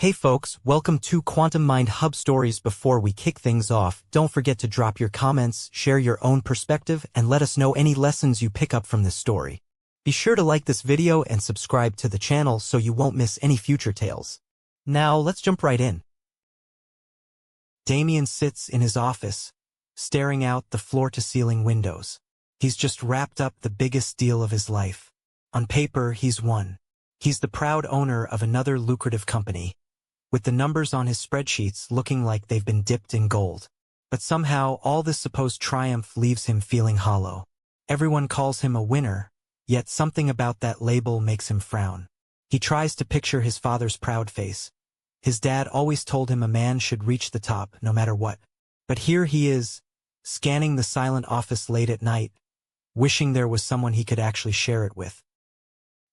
Hey folks, welcome to Quantum Mind Hub Stories. Before we kick things off, don't forget to drop your comments, share your own perspective, and let us know any lessons you pick up from this story. Be sure to like this video and subscribe to the channel so you won't miss any future tales. Now, let's jump right in. Damien sits in his office, staring out the floor-to-ceiling windows. He's just wrapped up the biggest deal of his life. On paper, he's won. He's the proud owner of another lucrative company, with the numbers on his spreadsheets looking like they've been dipped in gold. But somehow, all this supposed triumph leaves him feeling hollow. Everyone calls him a winner, yet something about that label makes him frown. He tries to picture his father's proud face. His dad always told him a man should reach the top, no matter what. But here he is, scanning the silent office late at night, wishing there was someone he could actually share it with.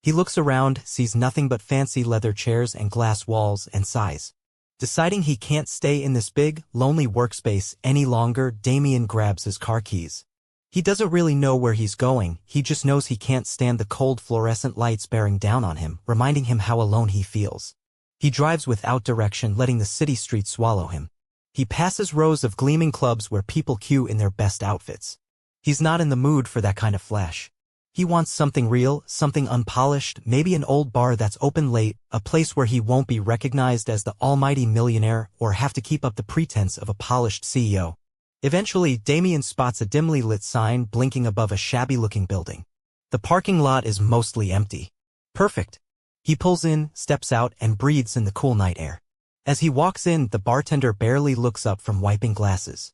He looks around, sees nothing but fancy leather chairs and glass walls, and sighs. Deciding he can't stay in this big, lonely workspace any longer, Damien grabs his car keys. He doesn't really know where he's going, he just knows he can't stand the cold fluorescent lights bearing down on him, reminding him how alone he feels. He drives without direction, letting the city streets swallow him. He passes rows of gleaming clubs where people queue in their best outfits. He's not in the mood for that kind of flash. He wants something real, something unpolished, maybe an old bar that's open late, a place where he won't be recognized as the almighty millionaire or have to keep up the pretense of a polished CEO. Eventually, Damien spots a dimly lit sign blinking above a shabby-looking building. The parking lot is mostly empty. Perfect. He pulls in, steps out, and breathes in the cool night air. As he walks in, the bartender barely looks up from wiping glasses.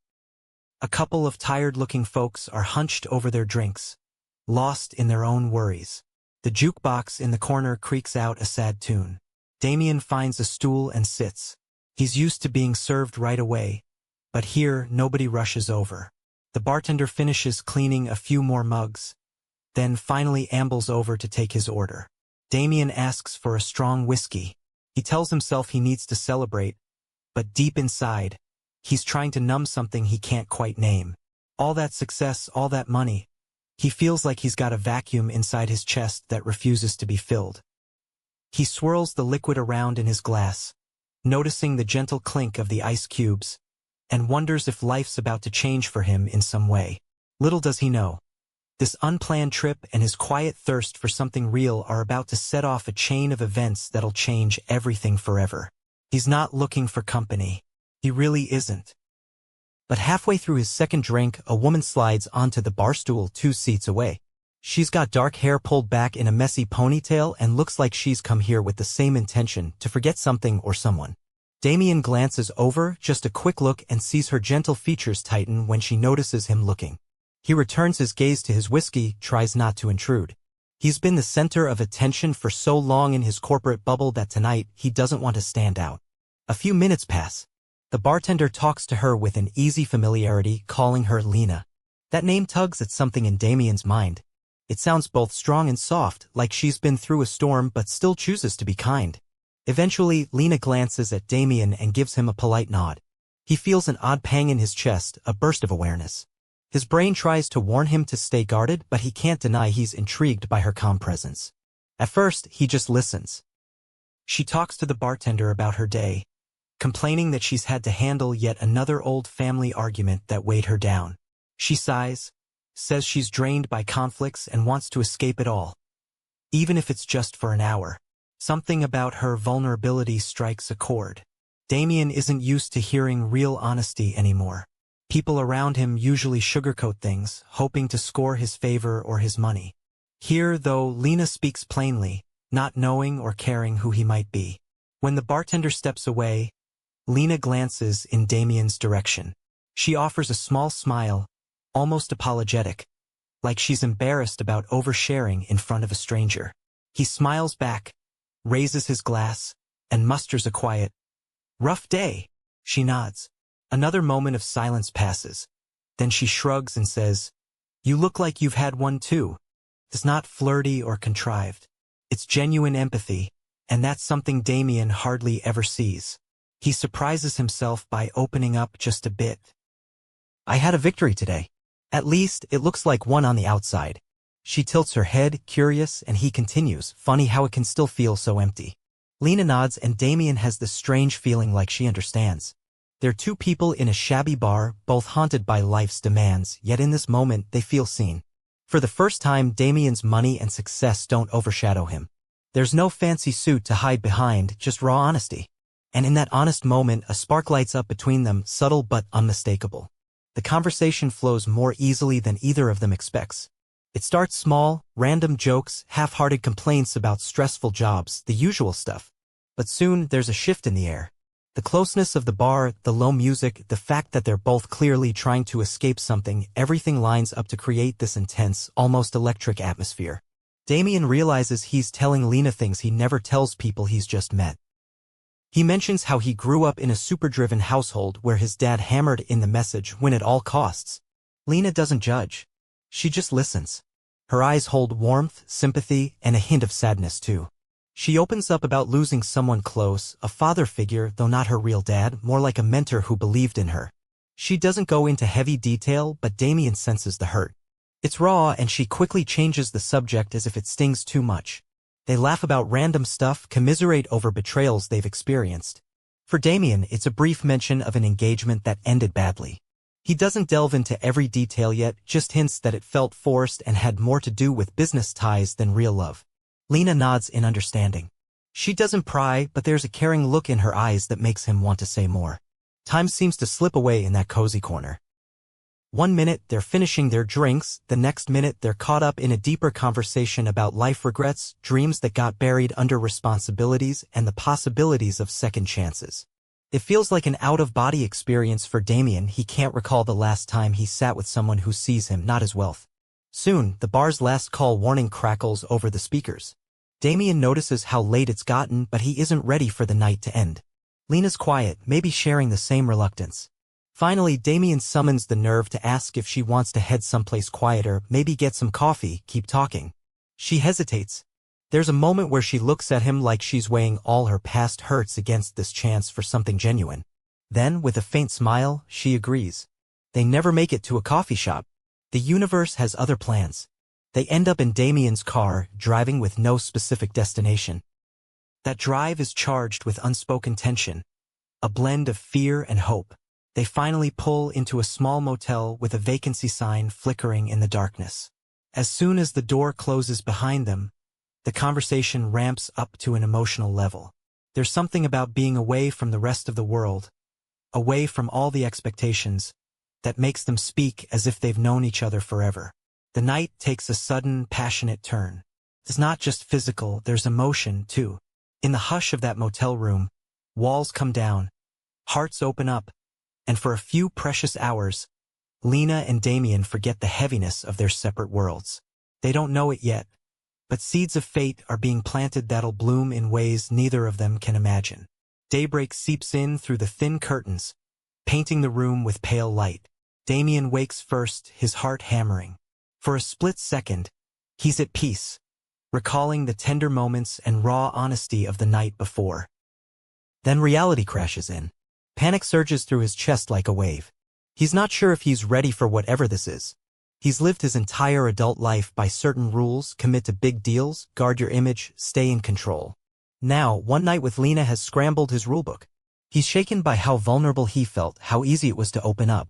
A couple of tired-looking folks are hunched over their drinks, lost in their own worries. The jukebox in the corner creaks out a sad tune. Damien finds a stool and sits. He's used to being served right away, but here nobody rushes over. The bartender finishes cleaning a few more mugs, then finally ambles over to take his order. Damien asks for a strong whiskey. He tells himself he needs to celebrate, but deep inside, he's trying to numb something he can't quite name. All that success, all that money. He feels like he's got a vacuum inside his chest that refuses to be filled. He swirls the liquid around in his glass, noticing the gentle clink of the ice cubes, and wonders if life's about to change for him in some way. Little does he know, this unplanned trip and his quiet thirst for something real are about to set off a chain of events that'll change everything forever. He's not looking for company. He really isn't. But halfway through his second drink, a woman slides onto the bar stool 2 seats away. She's got dark hair pulled back in a messy ponytail and looks like she's come here with the same intention, to forget something or someone. Damien glances over, just a quick look, and sees her gentle features tighten when she notices him looking. He returns his gaze to his whiskey, tries not to intrude. He's been the center of attention for so long in his corporate bubble that tonight he doesn't want to stand out. A few minutes pass. The bartender talks to her with an easy familiarity, calling her Lena. That name tugs at something in Damien's mind. It sounds both strong and soft, like she's been through a storm but still chooses to be kind. Eventually, Lena glances at Damien and gives him a polite nod. He feels an odd pang in his chest, a burst of awareness. His brain tries to warn him to stay guarded, but he can't deny he's intrigued by her calm presence. At first, he just listens. She talks to the bartender about her day, complaining that she's had to handle yet another old family argument that weighed her down. She sighs, says she's drained by conflicts and wants to escape it all, even if it's just for an hour. Something about her vulnerability strikes a chord. Damien isn't used to hearing real honesty anymore. People around him usually sugarcoat things, hoping to score his favor or his money. Here, though, Lena speaks plainly, not knowing or caring who he might be. When the bartender steps away, Lena glances in Damien's direction. She offers a small smile, almost apologetic, like she's embarrassed about oversharing in front of a stranger. He smiles back, raises his glass, and musters a quiet, "Rough day." She nods. Another moment of silence passes. Then she shrugs and says, "You look like you've had one too." It's not flirty or contrived. It's genuine empathy, and that's something Damien hardly ever sees. He surprises himself by opening up just a bit. "I had a victory today. At least, it looks like one on the outside." She tilts her head, curious, and he continues, "Funny how it can still feel so empty." Lena nods and Damien has this strange feeling like she understands. They're two people in a shabby bar, both haunted by life's demands, yet in this moment they feel seen. For the first time, Damien's money and success don't overshadow him. There's no fancy suit to hide behind, just raw honesty. And in that honest moment, a spark lights up between them, subtle but unmistakable. The conversation flows more easily than either of them expects. It starts small, random jokes, half-hearted complaints about stressful jobs, the usual stuff. But soon, there's a shift in the air. The closeness of the bar, the low music, the fact that they're both clearly trying to escape something, everything lines up to create this intense, almost electric atmosphere. Damien realizes he's telling Lena things he never tells people he's just met. He mentions how he grew up in a super-driven household where his dad hammered in the message win at all costs. Lena doesn't judge. She just listens. Her eyes hold warmth, sympathy, and a hint of sadness too. She opens up about losing someone close, a father figure, though not her real dad, more like a mentor who believed in her. She doesn't go into heavy detail, but Damien senses the hurt. It's raw, and she quickly changes the subject as if it stings too much. They laugh about random stuff, commiserate over betrayals they've experienced. For Damien, it's a brief mention of an engagement that ended badly. He doesn't delve into every detail yet, just hints that it felt forced and had more to do with business ties than real love. Lena nods in understanding. She doesn't pry, but there's a caring look in her eyes that makes him want to say more. Time seems to slip away in that cozy corner. One minute they're finishing their drinks, the next minute they're caught up in a deeper conversation about life regrets, dreams that got buried under responsibilities, and the possibilities of second chances. It feels like an out-of-body experience for Damien. He can't recall the last time he sat with someone who sees him, not as wealth. Soon, the bar's last call warning crackles over the speakers. Damien notices how late it's gotten, but he isn't ready for the night to end. Lena's quiet, maybe sharing the same reluctance. Finally, Damien summons the nerve to ask if she wants to head someplace quieter, maybe get some coffee, keep talking. She hesitates. There's a moment where she looks at him like she's weighing all her past hurts against this chance for something genuine. Then, with a faint smile, she agrees. They never make it to a coffee shop. The universe has other plans. They end up in Damien's car, driving with no specific destination. That drive is charged with unspoken tension, a blend of fear and hope. They finally pull into a small motel with a vacancy sign flickering in the darkness. As soon as the door closes behind them, the conversation ramps up to an emotional level. There's something about being away from the rest of the world, away from all the expectations, that makes them speak as if they've known each other forever. The night takes a sudden, passionate turn. It's not just physical, there's emotion, too. In the hush of that motel room, walls come down, hearts open up, and for a few precious hours, Lena and Damien forget the heaviness of their separate worlds. They don't know it yet, but seeds of fate are being planted that'll bloom in ways neither of them can imagine. Daybreak seeps in through the thin curtains, painting the room with pale light. Damien wakes first, his heart hammering. For a split second, he's at peace, recalling the tender moments and raw honesty of the night before. Then reality crashes in. Panic surges through his chest like a wave. He's not sure if he's ready for whatever this is. He's lived his entire adult life by certain rules: commit to big deals, guard your image, stay in control. Now, one night with Lena has scrambled his rulebook. He's shaken by how vulnerable he felt, how easy it was to open up.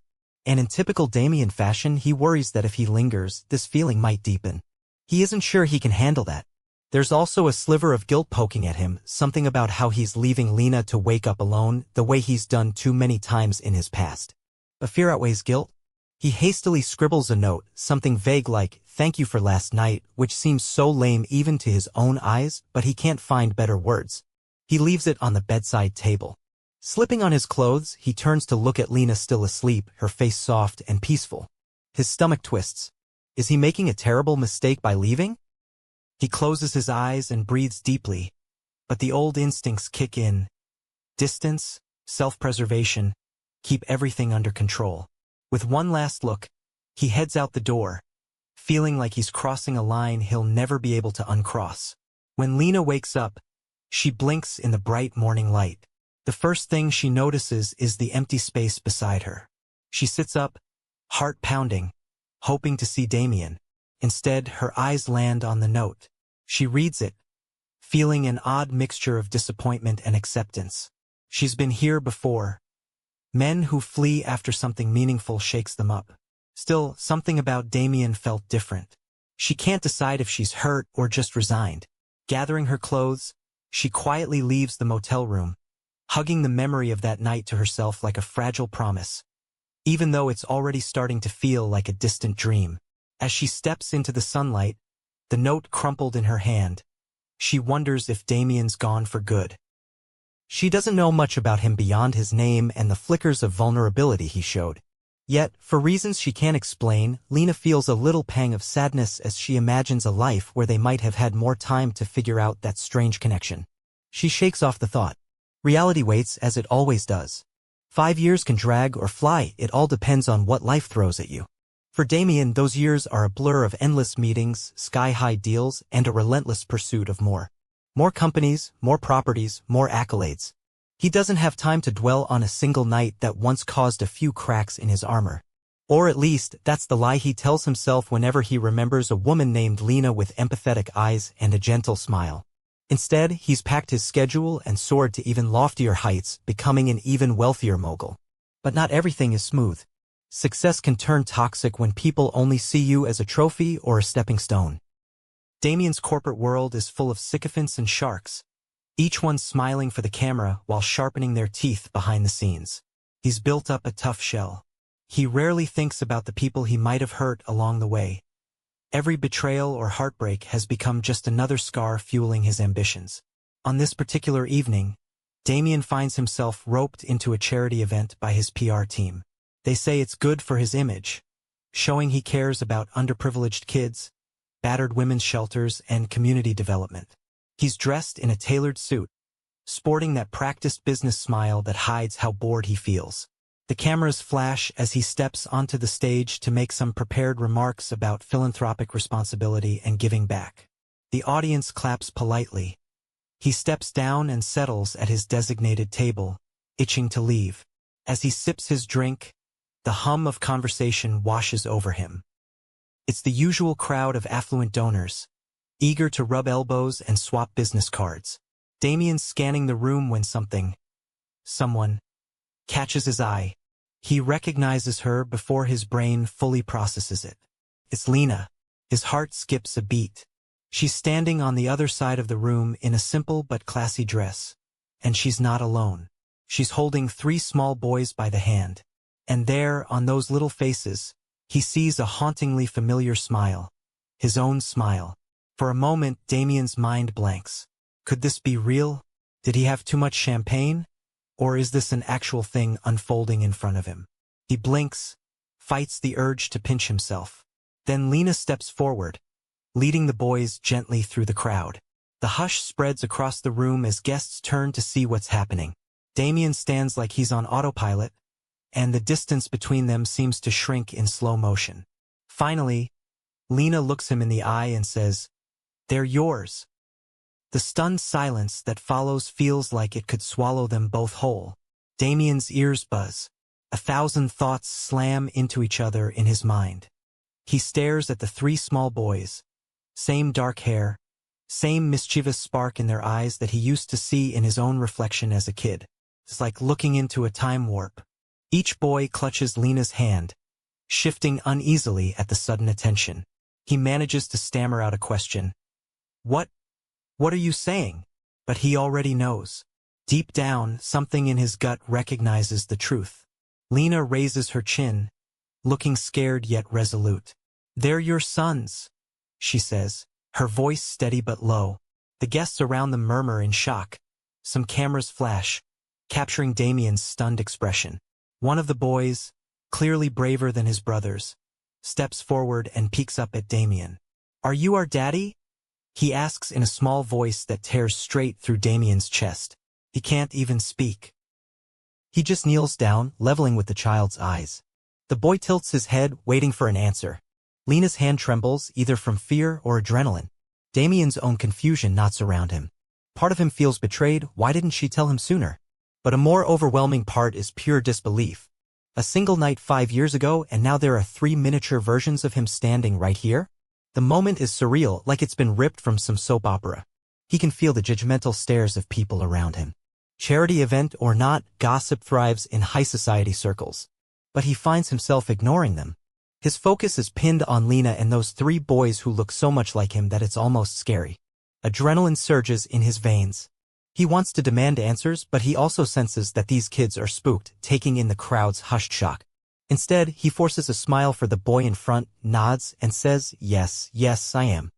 And in typical Damien fashion, he worries that if he lingers, this feeling might deepen. He isn't sure he can handle that. There's also a sliver of guilt poking at him, something about how he's leaving Lena to wake up alone, the way he's done too many times in his past. But fear outweighs guilt. He hastily scribbles a note, something vague like, "Thank you for last night," which seems so lame even to his own eyes, but he can't find better words. He leaves it on the bedside table. Slipping on his clothes, he turns to look at Lena still asleep, her face soft and peaceful. His stomach twists. Is he making a terrible mistake by leaving? He closes his eyes and breathes deeply, but the old instincts kick in. Distance, self-preservation, keep everything under control. With one last look, he heads out the door, feeling like he's crossing a line he'll never be able to uncross. When Lena wakes up, she blinks in the bright morning light. The first thing she notices is the empty space beside her. She sits up, heart pounding, hoping to see Damien. Instead, her eyes land on the note. She reads it, feeling an odd mixture of disappointment and acceptance. She's been here before. Men who flee after something meaningful shakes them up. Still, something about Damien felt different. She can't decide if she's hurt or just resigned. Gathering her clothes, she quietly leaves the motel room, hugging the memory of that night to herself like a fragile promise, even though it's already starting to feel like a distant dream. As she steps into the sunlight, the note crumpled in her hand, she wonders if Damien's gone for good. She doesn't know much about him beyond his name and the flickers of vulnerability he showed. Yet, for reasons she can't explain, Lena feels a little pang of sadness as she imagines a life where they might have had more time to figure out that strange connection. She shakes off the thought. Reality waits as it always does. 5 years can drag or fly, it all depends on what life throws at you. For Damien, those years are a blur of endless meetings, sky-high deals, and a relentless pursuit of more. More companies, more properties, more accolades. He doesn't have time to dwell on a single night that once caused a few cracks in his armor. Or at least, that's the lie he tells himself whenever he remembers a woman named Lena with empathetic eyes and a gentle smile. Instead, he's packed his schedule and soared to even loftier heights, becoming an even wealthier mogul. But not everything is smooth. Success can turn toxic when people only see you as a trophy or a stepping stone. Damien's corporate world is full of sycophants and sharks, each one smiling for the camera while sharpening their teeth behind the scenes. He's built up a tough shell. He rarely thinks about the people he might have hurt along the way. Every betrayal or heartbreak has become just another scar fueling his ambitions. On this particular evening, Damien finds himself roped into a charity event by his PR team. They say it's good for his image, showing he cares about underprivileged kids, battered women's shelters, and community development. He's dressed in a tailored suit, sporting that practiced business smile that hides how bored he feels. The cameras flash as he steps onto the stage to make some prepared remarks about philanthropic responsibility and giving back. The audience claps politely. He steps down and settles at his designated table, itching to leave. As he sips his drink, the hum of conversation washes over him. It's the usual crowd of affluent donors, eager to rub elbows and swap business cards. Damien's scanning the room when someone, catches his eye. He recognizes her before his brain fully processes it. It's Lena. His heart skips a beat. She's standing on the other side of the room in a simple but classy dress. And she's not alone. She's holding 3 small boys by the hand. And there, on those little faces, he sees a hauntingly familiar smile. His own smile. For a moment, Damien's mind blanks. Could this be real? Did he have too much champagne? Or is this an actual thing unfolding in front of him? He blinks, fights the urge to pinch himself. Then Lena steps forward, leading the boys gently through the crowd. The hush spreads across the room as guests turn to see what's happening. Damien stands like he's on autopilot, and the distance between them seems to shrink in slow motion. Finally, Lena looks him in the eye and says, "They're yours." The stunned silence that follows feels like it could swallow them both whole. Damien's ears buzz. 1,000 thoughts slam into each other in his mind. He stares at the 3 small boys. Same dark hair, same mischievous spark in their eyes that he used to see in his own reflection as a kid. It's like looking into a time warp. Each boy clutches Lena's hand, shifting uneasily at the sudden attention. He manages to stammer out a question. What are you saying?" But he already knows. Deep down, something in his gut recognizes the truth. Lena raises her chin, looking scared yet resolute. "They're your sons," she says, her voice steady but low. The guests around them murmur in shock. Some cameras flash, capturing Damien's stunned expression. One of the boys, clearly braver than his brothers, steps forward and peeks up at Damien. "Are you our daddy?" he asks in a small voice that tears straight through Damien's chest. He can't even speak. He just kneels down, leveling with the child's eyes. The boy tilts his head, waiting for an answer. Lena's hand trembles, either from fear or adrenaline. Damien's own confusion knots around him. Part of him feels betrayed. Why didn't she tell him sooner? But a more overwhelming part is pure disbelief. A single night 5 years ago, and now there are 3 miniature versions of him standing right here? The moment is surreal, like it's been ripped from some soap opera. He can feel the judgmental stares of people around him. Charity event or not, gossip thrives in high society circles. But he finds himself ignoring them. His focus is pinned on Lena and those 3 boys who look so much like him that it's almost scary. Adrenaline surges in his veins. He wants to demand answers, but he also senses that these kids are spooked, taking in the crowd's hushed shock. Instead, he forces a smile for the boy in front, nods, and says, "Yes, yes, I am."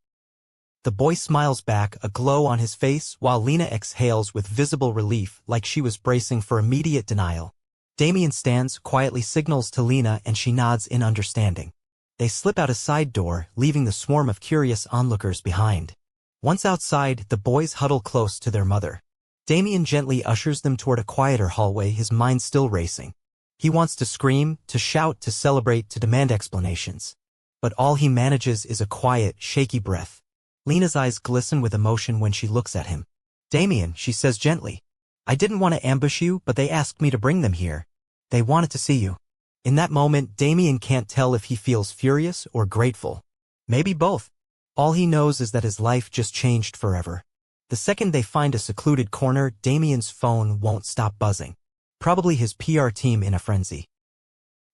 The boy smiles back, a glow on his face, while Lena exhales with visible relief, like she was bracing for immediate denial. Damien stands, quietly signals to Lena, and she nods in understanding. They slip out a side door, leaving the swarm of curious onlookers behind. Once outside, the boys huddle close to their mother. Damien gently ushers them toward a quieter hallway, his mind still racing. He wants to scream, to shout, to celebrate, to demand explanations. But all he manages is a quiet, shaky breath. Lena's eyes glisten with emotion when she looks at him. "Damien," she says gently, "I didn't want to ambush you, but they asked me to bring them here. They wanted to see you." In that moment, Damien can't tell if he feels furious or grateful. Maybe both. All he knows is that his life just changed forever. The second they find a secluded corner, Damien's phone won't stop buzzing. Probably his PR team in a frenzy.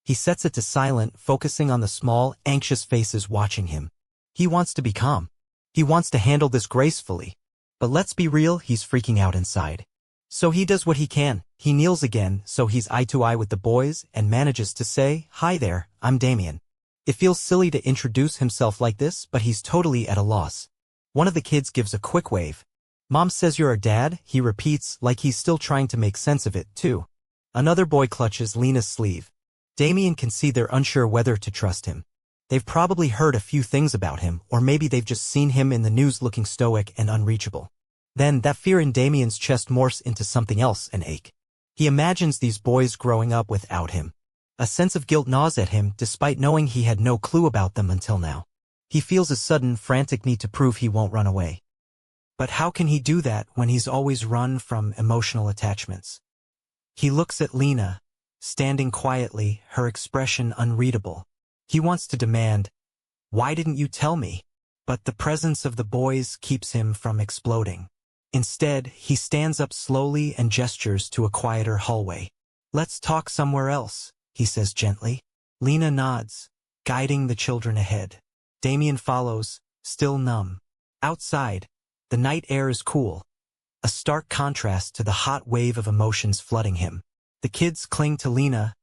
He sets it to silent, focusing on the small, anxious faces watching him. He wants to be calm. He wants to handle this gracefully. But let's be real, he's freaking out inside. So he does what he can. He kneels again, so he's eye to eye with the boys, and manages to say, "Hi there, I'm Damien." It feels silly to introduce himself like this, but he's totally at a loss. One of the kids gives a quick wave. "Mom says you're a dad," he repeats, like he's still trying to make sense of it, too. Another boy clutches Lena's sleeve. Damien can see they're unsure whether to trust him. They've probably heard a few things about him, or maybe they've just seen him in the news looking stoic and unreachable. Then that fear in Damien's chest morphs into something else, an ache. He imagines these boys growing up without him. A sense of guilt gnaws at him, despite knowing he had no clue about them until now. He feels a sudden, frantic need to prove he won't run away. But how can he do that when he's always run from emotional attachments? He looks at Lena, standing quietly, her expression unreadable. He wants to demand, "Why didn't you tell me?" But the presence of the boys keeps him from exploding. Instead, he stands up slowly and gestures to a quieter hallway. "Let's talk somewhere else," he says gently. Lena nods, guiding the children ahead. Damien follows, still numb. Outside, the night air is cool, a stark contrast to the hot wave of emotions flooding him. The kids cling to Lena,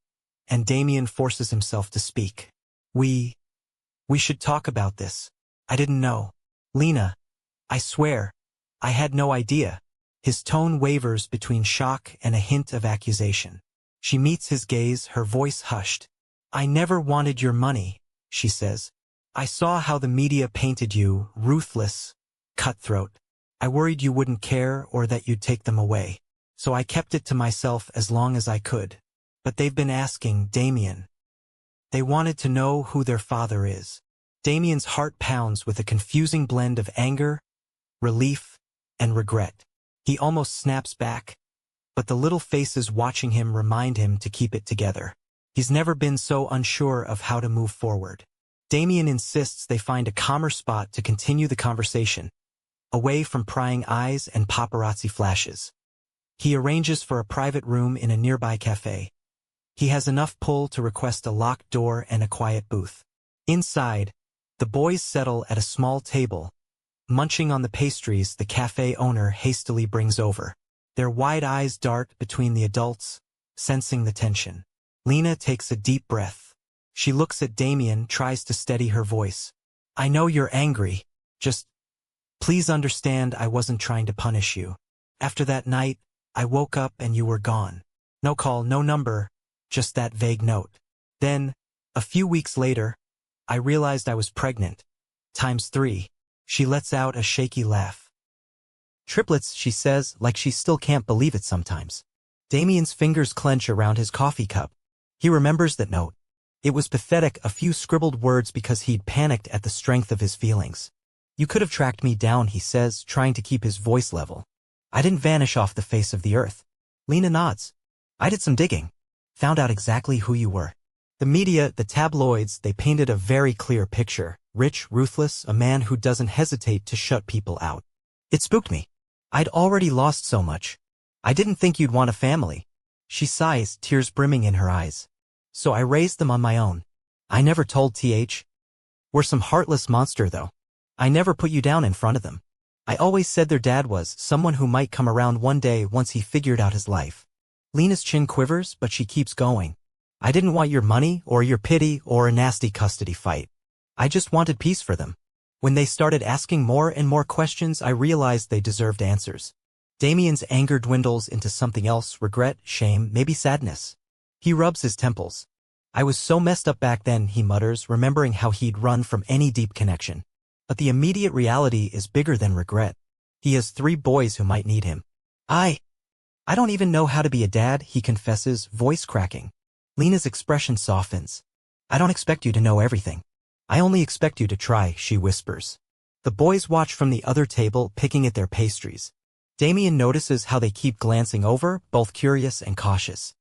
and Damien forces himself to speak. We should talk about this. I didn't know. Lena, I swear, I had no idea." His tone wavers between shock and a hint of accusation. She meets his gaze, her voice hushed. "I never wanted your money," she says. "I saw how the media painted you, ruthless, cutthroat. I worried you wouldn't care or that you'd take them away. So I kept it to myself as long as I could. But they've been asking, Damien. They wanted to know who their father is." Damien's heart pounds with a confusing blend of anger, relief, and regret. He almost snaps back, but the little faces watching him remind him to keep it together. He's never been so unsure of how to move forward. Damien insists they find a calmer spot to continue the conversation, away from prying eyes and paparazzi flashes. He arranges for a private room in a nearby cafe. He has enough pull to request a locked door and a quiet booth. Inside, the boys settle at a small table, munching on the pastries the cafe owner hastily brings over. Their wide eyes dart between the adults, sensing the tension. Lena takes a deep breath. She looks at Damien, tries to steady her voice. "I know you're angry. Just, please understand I wasn't trying to punish you. After that night, I woke up and you were gone. No call, no number, just that vague note. Then, a few weeks later, I realized I was pregnant. ×3. She lets out a shaky laugh. "Triplets," she says, like she still can't believe it sometimes. Damien's fingers clench around his coffee cup. He remembers that note. It was pathetic, a few scribbled words because he'd panicked at the strength of his feelings. "You could have tracked me down," he says, trying to keep his voice level. "I didn't vanish off the face of the earth." Lena nods. "I did some digging. Found out exactly who you were." The media, the tabloids, they painted a very clear picture. Rich, ruthless, a man who doesn't hesitate to shut people out. It spooked me. I'd already lost so much. I didn't think you'd want a family. She sighs, tears brimming in her eyes. So I raised them on my own. I never told TH. We're some heartless monster though. I never put you down in front of them. I always said their dad was someone who might come around one day once he figured out his life. Lena's chin quivers, but she keeps going. I didn't want your money or your pity or a nasty custody fight. I just wanted peace for them. When they started asking more and more questions, I realized they deserved answers. Damien's anger dwindles into something else, regret, shame, maybe sadness. He rubs his temples. I was so messed up back then, he mutters, remembering how he'd run from any deep connection. But the immediate reality is bigger than regret. He has 3 boys who might need him. I don't even know how to be a dad, he confesses, voice cracking. Lena's expression softens. I don't expect you to know everything. I only expect you to try, she whispers. The boys watch from the other table, picking at their pastries. Damien notices how they keep glancing over, both curious and cautious.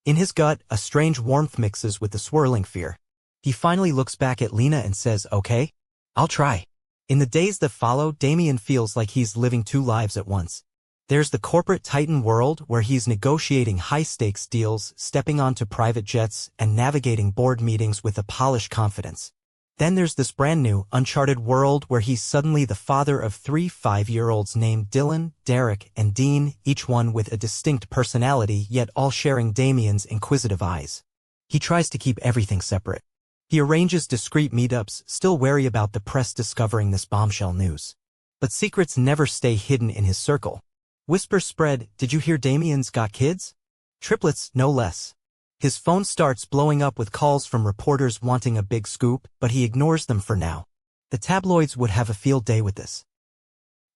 In his gut, a strange warmth mixes with the swirling fear. He finally looks back at Lena and says, okay, I'll try. In the days that follow, Damien feels like he's living 2 lives at once. There's the corporate titan world where he's negotiating high-stakes deals, stepping onto private jets, and navigating board meetings with a polished confidence. Then there's this brand-new, uncharted world where he's suddenly the father of 3 5-year-olds named Dylan, Derek, and Dean, each one with a distinct personality yet all sharing Damien's inquisitive eyes. He tries to keep everything separate. He arranges discreet meetups, still wary about the press discovering this bombshell news. But secrets never stay hidden in his circle. Whispers spread, did you hear Damien's got kids? Triplets, no less. His phone starts blowing up with calls from reporters wanting a big scoop, but he ignores them for now. The tabloids would have a field day with this.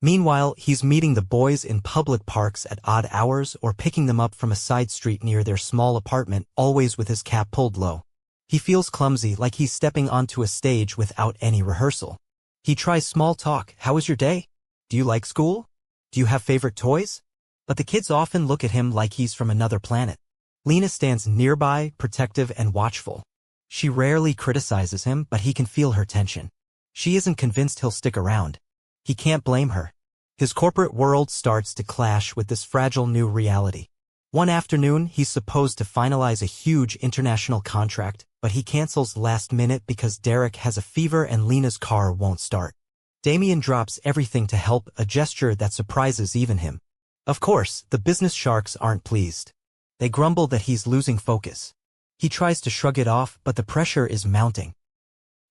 Meanwhile, he's meeting the boys in public parks at odd hours or picking them up from a side street near their small apartment, always with his cap pulled low. He feels clumsy, like he's stepping onto a stage without any rehearsal. He tries small talk. How was your day? Do you like school? Do you have favorite toys? But the kids often look at him like he's from another planet. Lena stands nearby, protective and watchful. She rarely criticizes him, but he can feel her tension. She isn't convinced he'll stick around. He can't blame her. His corporate world starts to clash with this fragile new reality. One afternoon, he's supposed to finalize a huge international contract, but he cancels last minute because Derek has a fever and Lena's car won't start. Damien drops everything to help, a gesture that surprises even him. Of course, the business sharks aren't pleased. They grumble that he's losing focus. He tries to shrug it off, but the pressure is mounting.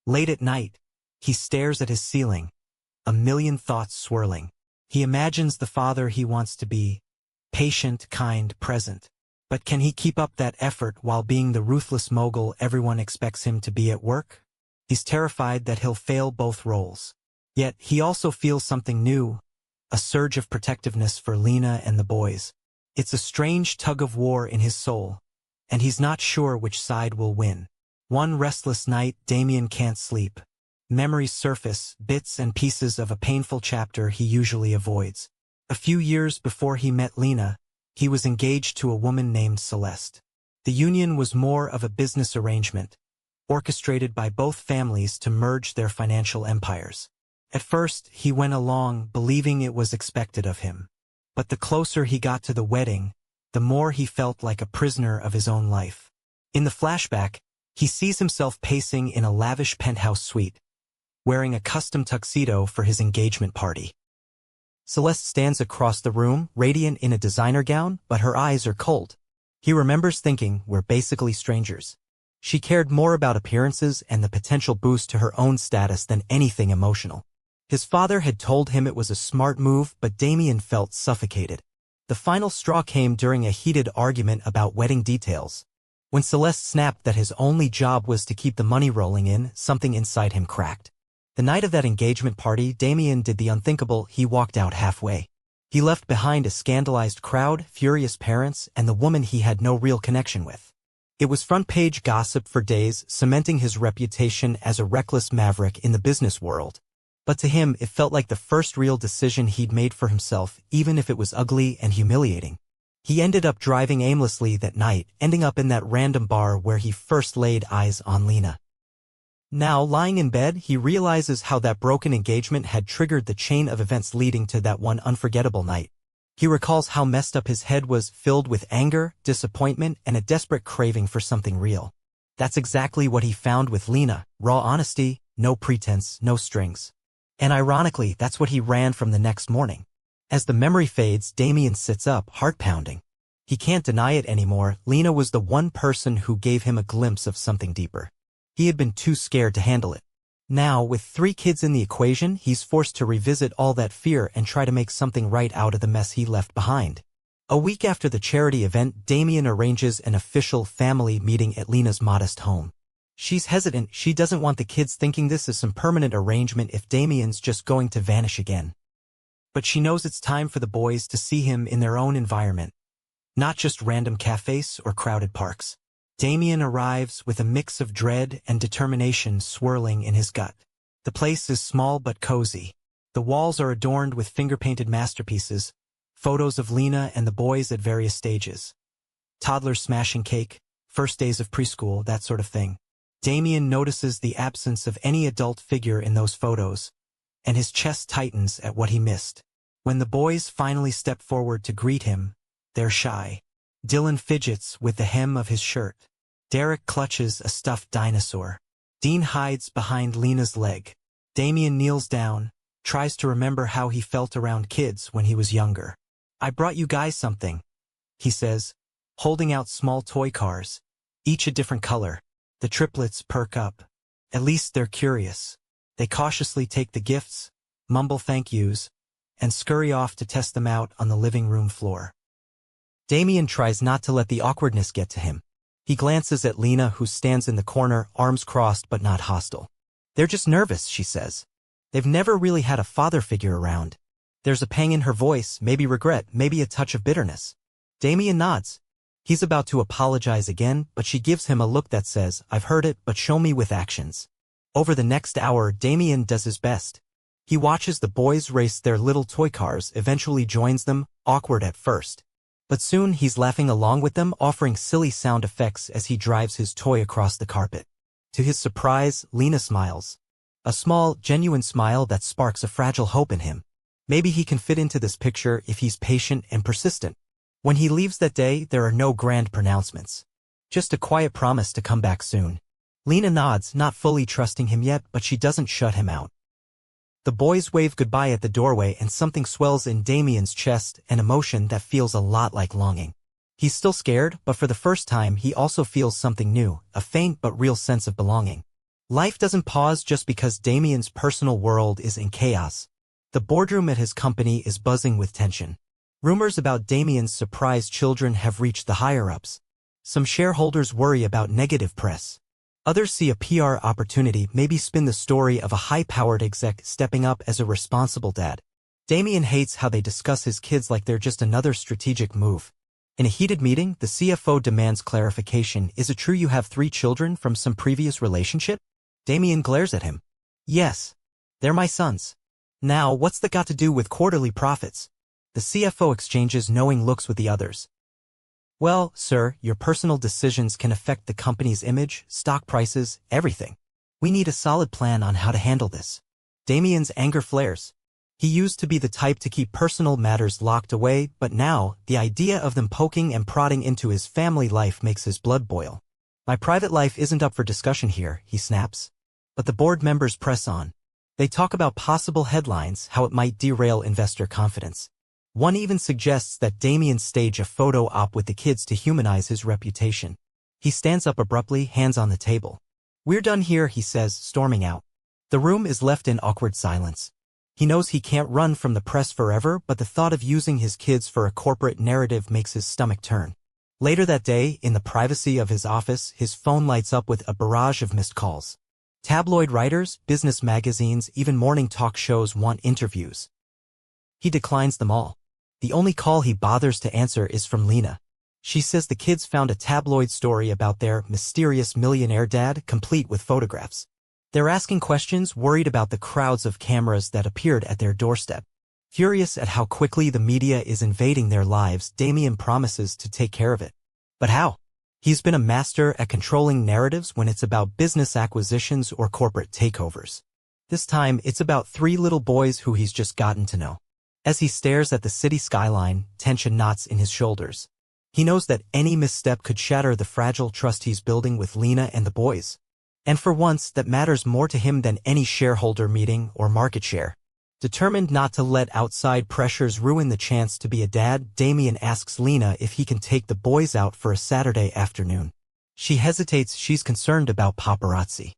Late at night, he stares at his ceiling, a million thoughts swirling. He imagines the father he wants to be, patient, kind, present. But can he keep up that effort while being the ruthless mogul everyone expects him to be at work? He's terrified that he'll fail both roles. Yet he also feels something new, a surge of protectiveness for Lena and the boys. It's a strange tug-of-war in his soul, and he's not sure which side will win. One restless night, Damien can't sleep. Memories surface, bits and pieces of a painful chapter he usually avoids. A few years before he met Lena, he was engaged to a woman named Celeste. The union was more of a business arrangement, orchestrated by both families to merge their financial empires. At first, he went along, believing it was expected of him. But the closer he got to the wedding, the more he felt like a prisoner of his own life. In the flashback, he sees himself pacing in a lavish penthouse suite, wearing a custom tuxedo for his engagement party. Celeste stands across the room, radiant in a designer gown, but her eyes are cold. He remembers thinking, we're basically strangers. She cared more about appearances and the potential boost to her own status than anything emotional. His father had told him it was a smart move, but Damien felt suffocated. The final straw came during a heated argument about wedding details. When Celeste snapped that his only job was to keep the money rolling in, something inside him cracked. The night of that engagement party, Damien did the unthinkable. He walked out halfway. He left behind a scandalized crowd, furious parents, and the woman he had no real connection with. It was front-page gossip for days, cementing his reputation as a reckless maverick in the business world. But to him, it felt like the first real decision he'd made for himself, even if it was ugly and humiliating. He ended up driving aimlessly that night, ending up in that random bar where he first laid eyes on Lena. Now, lying in bed, he realizes how that broken engagement had triggered the chain of events leading to that one unforgettable night. He recalls how messed up his head was, filled with anger, disappointment, and a desperate craving for something real. That's exactly what he found with Lena, raw honesty, no pretense, no strings. And ironically, that's what he ran from the next morning. As the memory fades, Damien sits up, heart pounding. He can't deny it anymore. Lena was the one person who gave him a glimpse of something deeper. He had been too scared to handle it. Now, with 3 kids in the equation, he's forced to revisit all that fear and try to make something right out of the mess he left behind. A week after the charity event, Damien arranges an official family meeting at Lena's modest home. She's hesitant. She doesn't want the kids thinking this is some permanent arrangement if Damien's just going to vanish again. But she knows it's time for the boys to see him in their own environment, not just random cafes or crowded parks. Damien arrives with a mix of dread and determination swirling in his gut. The place is small but cozy. The walls are adorned with finger-painted masterpieces, photos of Lena and the boys at various stages. Toddlers smashing cake, first days of preschool, that sort of thing. Damien notices the absence of any adult figure in those photos, and his chest tightens at what he missed. When the boys finally step forward to greet him, they're shy. Dylan fidgets with the hem of his shirt. Derek clutches a stuffed dinosaur. Dean hides behind Lena's leg. Damien kneels down, tries to remember how he felt around kids when he was younger. "I brought you guys something," he says, holding out small toy cars, each a different color. The triplets perk up. At least they're curious. They cautiously take the gifts, mumble thank yous, and scurry off to test them out on the living room floor. Damien tries not to let the awkwardness get to him. He glances at Lena, who stands in the corner, arms crossed but not hostile. "They're just nervous," she says. "They've never really had a father figure around." There's a pang in her voice, maybe regret, maybe a touch of bitterness. Damien nods. He's about to apologize again, but she gives him a look that says, "I've heard it, but show me with actions." Over the next hour, Damien does his best. He watches the boys race their little toy cars, eventually joins them, awkward at first. But soon he's laughing along with them, offering silly sound effects as he drives his toy across the carpet. To his surprise, Lena smiles. A small, genuine smile that sparks a fragile hope in him. Maybe he can fit into this picture if he's patient and persistent. When he leaves that day, there are no grand pronouncements. Just a quiet promise to come back soon. Lena nods, not fully trusting him yet, but she doesn't shut him out. The boys wave goodbye at the doorway and something swells in Damien's chest, an emotion that feels a lot like longing. He's still scared, but for the first time he also feels something new, a faint but real sense of belonging. Life doesn't pause just because Damien's personal world is in chaos. The boardroom at his company is buzzing with tension. Rumors about Damien's surprise children have reached the higher-ups. Some shareholders worry about negative press. Others see a PR opportunity, maybe spin the story of a high-powered exec stepping up as a responsible dad. Damien hates how they discuss his kids like they're just another strategic move. In a heated meeting, the CFO demands clarification. "Is it true you have 3 children from some previous relationship?" Damien glares at him. "Yes. They're my sons." "Now, what's that got to do with quarterly profits?" The CFO exchanges knowing looks with the others. "Well, sir, your personal decisions can affect the company's image, stock prices, everything. We need a solid plan on how to handle this." Damien's anger flares. He used to be the type to keep personal matters locked away, but now, the idea of them poking and prodding into his family life makes his blood boil. "My private life isn't up for discussion here," he snaps. But the board members press on. They talk about possible headlines, how it might derail investor confidence. One even suggests that Damien stage a photo op with the kids to humanize his reputation. He stands up abruptly, hands on the table. "We're done here," he says, storming out. The room is left in awkward silence. He knows he can't run from the press forever, but the thought of using his kids for a corporate narrative makes his stomach turn. Later that day, in the privacy of his office, his phone lights up with a barrage of missed calls. Tabloid writers, business magazines, even morning talk shows want interviews. He declines them all. The only call he bothers to answer is from Lena. She says the kids found a tabloid story about their mysterious millionaire dad, complete with photographs. They're asking questions, worried about the crowds of cameras that appeared at their doorstep. Furious at how quickly the media is invading their lives, Damien promises to take care of it. But how? He's been a master at controlling narratives when it's about business acquisitions or corporate takeovers. This time, it's about three little boys who he's just gotten to know. As he stares at the city skyline, tension knots in his shoulders. He knows that any misstep could shatter the fragile trust he's building with Lena and the boys. And for once, that matters more to him than any shareholder meeting or market share. Determined not to let outside pressures ruin the chance to be a dad, Damien asks Lena if he can take the boys out for a Saturday afternoon. She hesitates. She's concerned about paparazzi.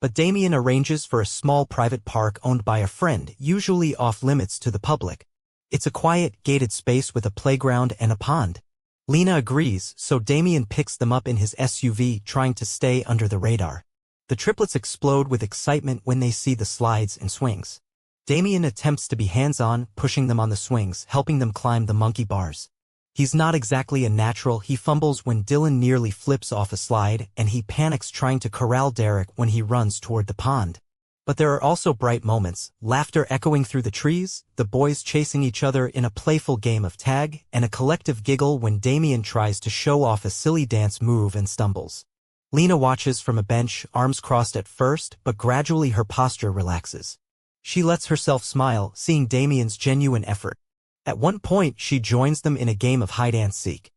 But Damien arranges for a small private park owned by a friend, usually off-limits to the public. It's a quiet, gated space with a playground and a pond. Lena agrees, so Damien picks them up in his SUV, trying to stay under the radar. The triplets explode with excitement when they see the slides and swings. Damien attempts to be hands-on, pushing them on the swings, helping them climb the monkey bars. He's not exactly a natural. He fumbles when Dylan nearly flips off a slide, and he panics trying to corral Derek when he runs toward the pond. But there are also bright moments, laughter echoing through the trees, the boys chasing each other in a playful game of tag, and a collective giggle when Damien tries to show off a silly dance move and stumbles. Lena watches from a bench, arms crossed at first, but gradually her posture relaxes. She lets herself smile, seeing Damien's genuine effort. At one point, she joins them in a game of hide-and-seek.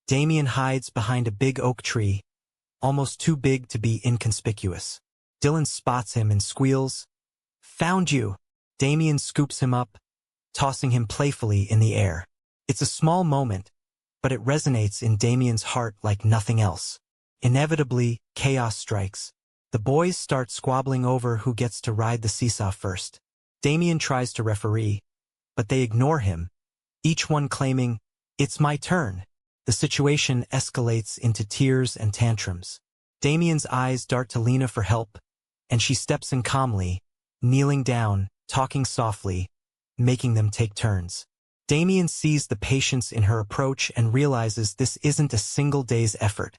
Damien hides behind a big oak tree, almost too big to be inconspicuous. Dylan spots him and squeals, "Found you!" Damien scoops him up, tossing him playfully in the air. It's a small moment, but it resonates in Damien's heart like nothing else. Inevitably, chaos strikes. The boys start squabbling over who gets to ride the seesaw first. Damien tries to referee, but they ignore him, each one claiming, "It's my turn." The situation escalates into tears and tantrums. Damien's eyes dart to Lena for help, and she steps in calmly, kneeling down, talking softly, making them take turns. Damien sees the patience in her approach and realizes this isn't a single day's effort.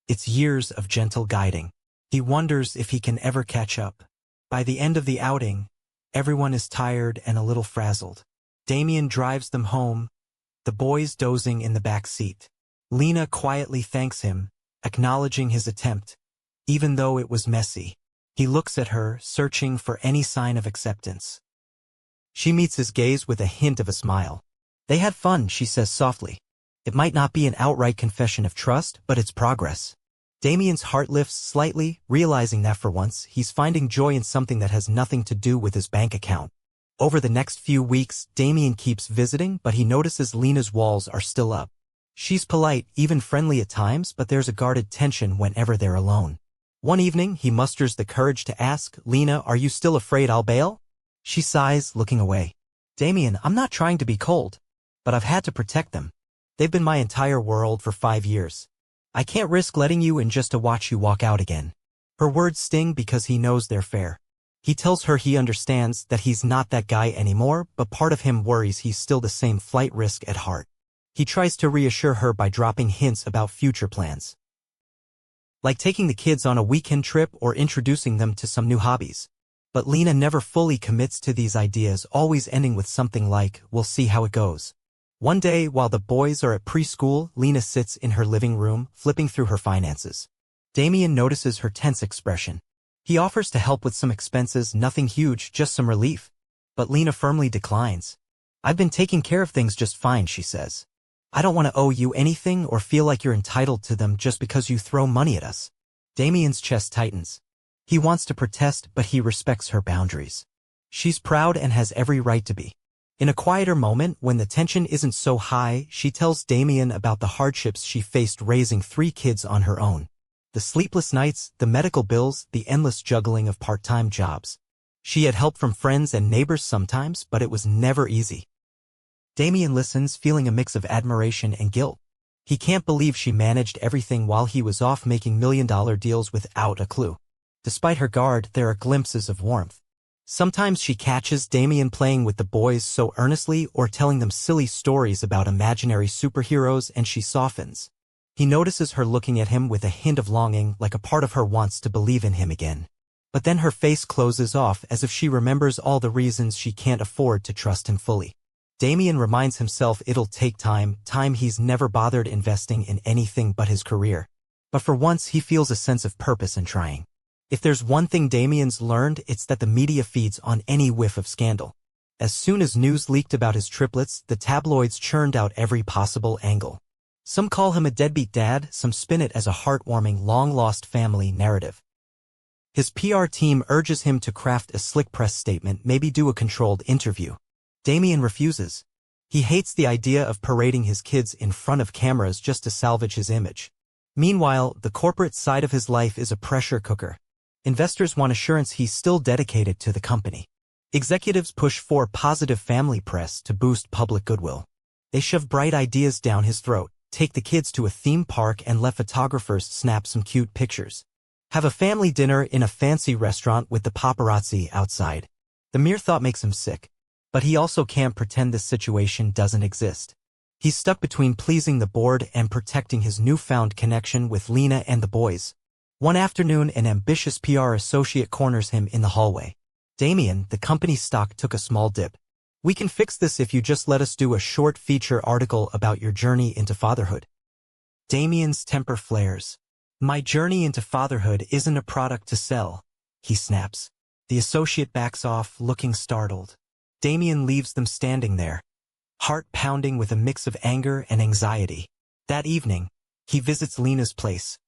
It's years of gentle guiding. He wonders if he can ever catch up. By the end of the outing, everyone is tired and a little frazzled. Damien drives them home, the boys dozing in the back seat. Lena quietly thanks him, acknowledging his attempt, even though it was messy. He looks at her, searching for any sign of acceptance. She meets his gaze with a hint of a smile. "They had fun," she says softly. It might not be an outright confession of trust, but it's progress. Damien's heart lifts slightly, realizing that for once, he's finding joy in something that has nothing to do with his bank account. Over the next few weeks, Damien keeps visiting, but he notices Lena's walls are still up. She's polite, even friendly at times, but there's a guarded tension whenever they're alone. One evening, he musters the courage to ask, "Lena, are you still afraid I'll bail?" She sighs, looking away. "Damien, I'm not trying to be cold, but I've had to protect them. They've been my entire world for 5 years. I can't risk letting you in just to watch you walk out again." Her words sting because he knows they're fair. He tells her he understands that he's not that guy anymore, but part of him worries he's still the same flight risk at heart. He tries to reassure her by dropping hints about future plans, like taking the kids on a weekend trip or introducing them to some new hobbies. But Lena never fully commits to these ideas, always ending with something like, "We'll see how it goes." One day, while the boys are at preschool, Lena sits in her living room, flipping through her finances. Damien notices her tense expression. He offers to help with some expenses, nothing huge, just some relief. But Lena firmly declines. "I've been taking care of things just fine," she says. "I don't want to owe you anything or feel like you're entitled to them just because you throw money at us." Damien's chest tightens. He wants to protest, but he respects her boundaries. She's proud and has every right to be. In a quieter moment, when the tension isn't so high, she tells Damien about the hardships she faced raising 3 kids on her own. The sleepless nights, the medical bills, the endless juggling of part-time jobs. She had help from friends and neighbors sometimes, but it was never easy. Damien listens, feeling a mix of admiration and guilt. He can't believe she managed everything while he was off making million-dollar deals without a clue. Despite her guard, there are glimpses of warmth. Sometimes she catches Damien playing with the boys so earnestly or telling them silly stories about imaginary superheroes, and she softens. He notices her looking at him with a hint of longing, like a part of her wants to believe in him again. But then her face closes off as if she remembers all the reasons she can't afford to trust him fully. Damien reminds himself it'll take time he's never bothered investing in anything but his career. But for once he feels a sense of purpose in trying. If there's one thing Damien's learned, it's that the media feeds on any whiff of scandal. As soon as news leaked about his triplets, the tabloids churned out every possible angle. Some call him a deadbeat dad, some spin it as a heartwarming, long-lost family narrative. His PR team urges him to craft a slick press statement, maybe do a controlled interview. Damien refuses. He hates the idea of parading his kids in front of cameras just to salvage his image. Meanwhile, the corporate side of his life is a pressure cooker. Investors want assurance he's still dedicated to the company. Executives push for positive family press to boost public goodwill. They shove bright ideas down his throat, take the kids to a theme park and let photographers snap some cute pictures. Have a family dinner in a fancy restaurant with the paparazzi outside. The mere thought makes him sick. But he also can't pretend this situation doesn't exist. He's stuck between pleasing the board and protecting his newfound connection with Lena and the boys. One afternoon, an ambitious PR associate corners him in the hallway. Damien, the company's stock took a small dip. We can fix this if you just let us do a short feature article about your journey into fatherhood. Damien's temper flares. My journey into fatherhood isn't a product to sell, he snaps. The associate backs off, looking startled. Damien leaves them standing there, heart pounding with a mix of anger and anxiety. That evening, he visits Lena's place,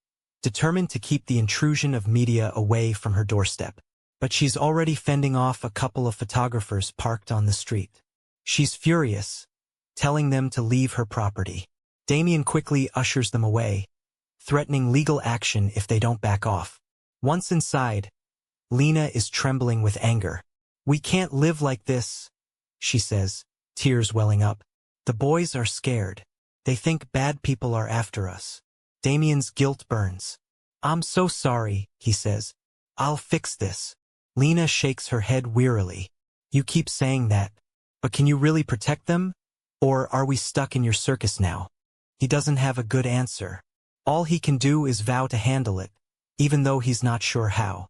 determined to keep the intrusion of media away from her doorstep. But she's already fending off a couple of photographers parked on the street. She's furious, telling them to leave her property. Damien quickly ushers them away, threatening legal action if they don't back off. Once inside, Lena is trembling with anger. We can't live like this, she says, tears welling up. The boys are scared. They think bad people are after us. Damien's guilt burns. I'm so sorry, he says. I'll fix this. Lena shakes her head wearily. You keep saying that, but can you really protect them? Or are we stuck in your circus now? He doesn't have a good answer. All he can do is vow to handle it, even though he's not sure how.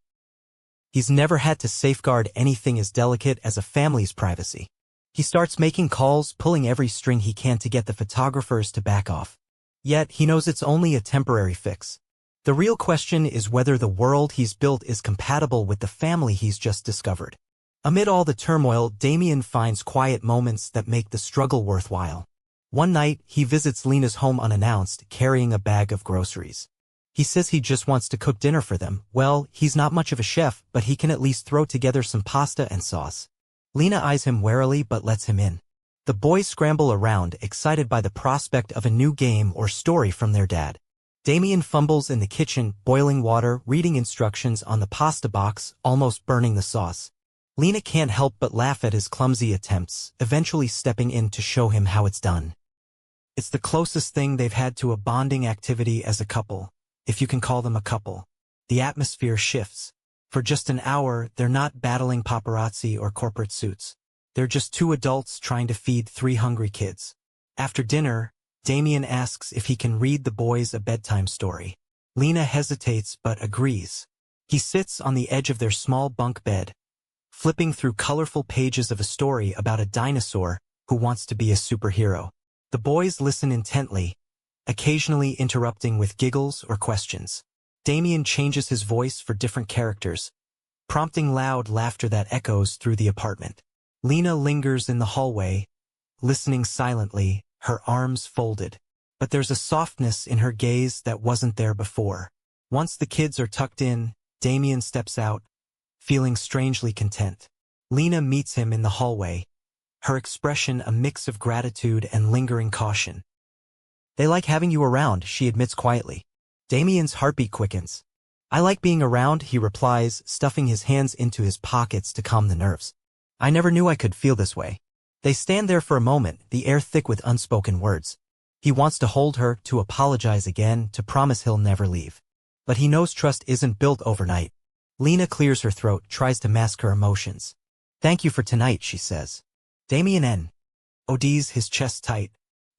He's never had to safeguard anything as delicate as a family's privacy. He starts making calls, pulling every string he can to get the photographers to back off. Yet, he knows it's only a temporary fix. The real question is whether the world he's built is compatible with the family he's just discovered. Amid all the turmoil, Damien finds quiet moments that make the struggle worthwhile. One night, he visits Lena's home unannounced, carrying a bag of groceries. He says he just wants to cook dinner for them. Well, he's not much of a chef, but he can at least throw together some pasta and sauce. Lena eyes him warily but lets him in. The boys scramble around, excited by the prospect of a new game or story from their dad. Damien fumbles in the kitchen, boiling water, reading instructions on the pasta box, almost burning the sauce. Lena can't help but laugh at his clumsy attempts, eventually stepping in to show him how it's done. It's the closest thing they've had to a bonding activity as a couple, if you can call them a couple. The atmosphere shifts. For just an hour, they're not battling paparazzi or corporate suits. They're just two adults trying to feed three hungry kids. After dinner, Damien asks if he can read the boys a bedtime story. Lena hesitates but agrees. He sits on the edge of their small bunk bed, flipping through colorful pages of a story about a dinosaur who wants to be a superhero. The boys listen intently, occasionally interrupting with giggles or questions. Damien changes his voice for different characters, prompting loud laughter that echoes through the apartment. Lena lingers in the hallway, listening silently, her arms folded. But there's a softness in her gaze that wasn't there before. Once the kids are tucked in, Damien steps out, feeling strangely content. Lena meets him in the hallway, her expression a mix of gratitude and lingering caution. They like having you around, she admits quietly. Damien's heartbeat quickens. I like being around, he replies, stuffing his hands into his pockets to calm the nerves. I never knew I could feel this way. They stand there for a moment, the air thick with unspoken words. He wants to hold her, to apologize again, to promise he'll never leave. But he knows trust isn't built overnight. Lena clears her throat, tries to mask her emotions. Thank you for tonight, she says. Damien ODs his chest tight.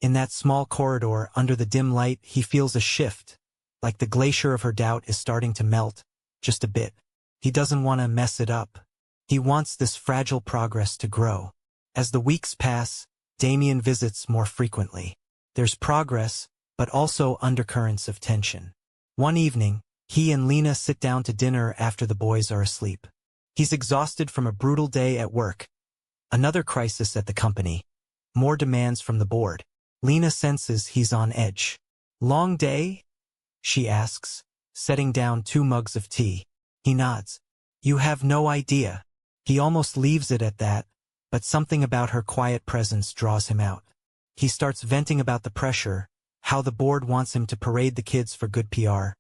In that small corridor, under the dim light, he feels a shift. Like the glacier of her doubt is starting to melt, just a bit. He doesn't want to mess it up. He wants this fragile progress to grow. As the weeks pass, Damien visits more frequently. There's progress, but also undercurrents of tension. One evening, he and Lena sit down to dinner after the boys are asleep. He's exhausted from a brutal day at work. Another crisis at the company. More demands from the board. Lena senses he's on edge. "Long day?" she asks, setting down 2 mugs of tea. He nods. "You have no idea." He almost leaves it at that, but something about her quiet presence draws him out. He starts venting about the pressure, how the board wants him to parade the kids for good PR,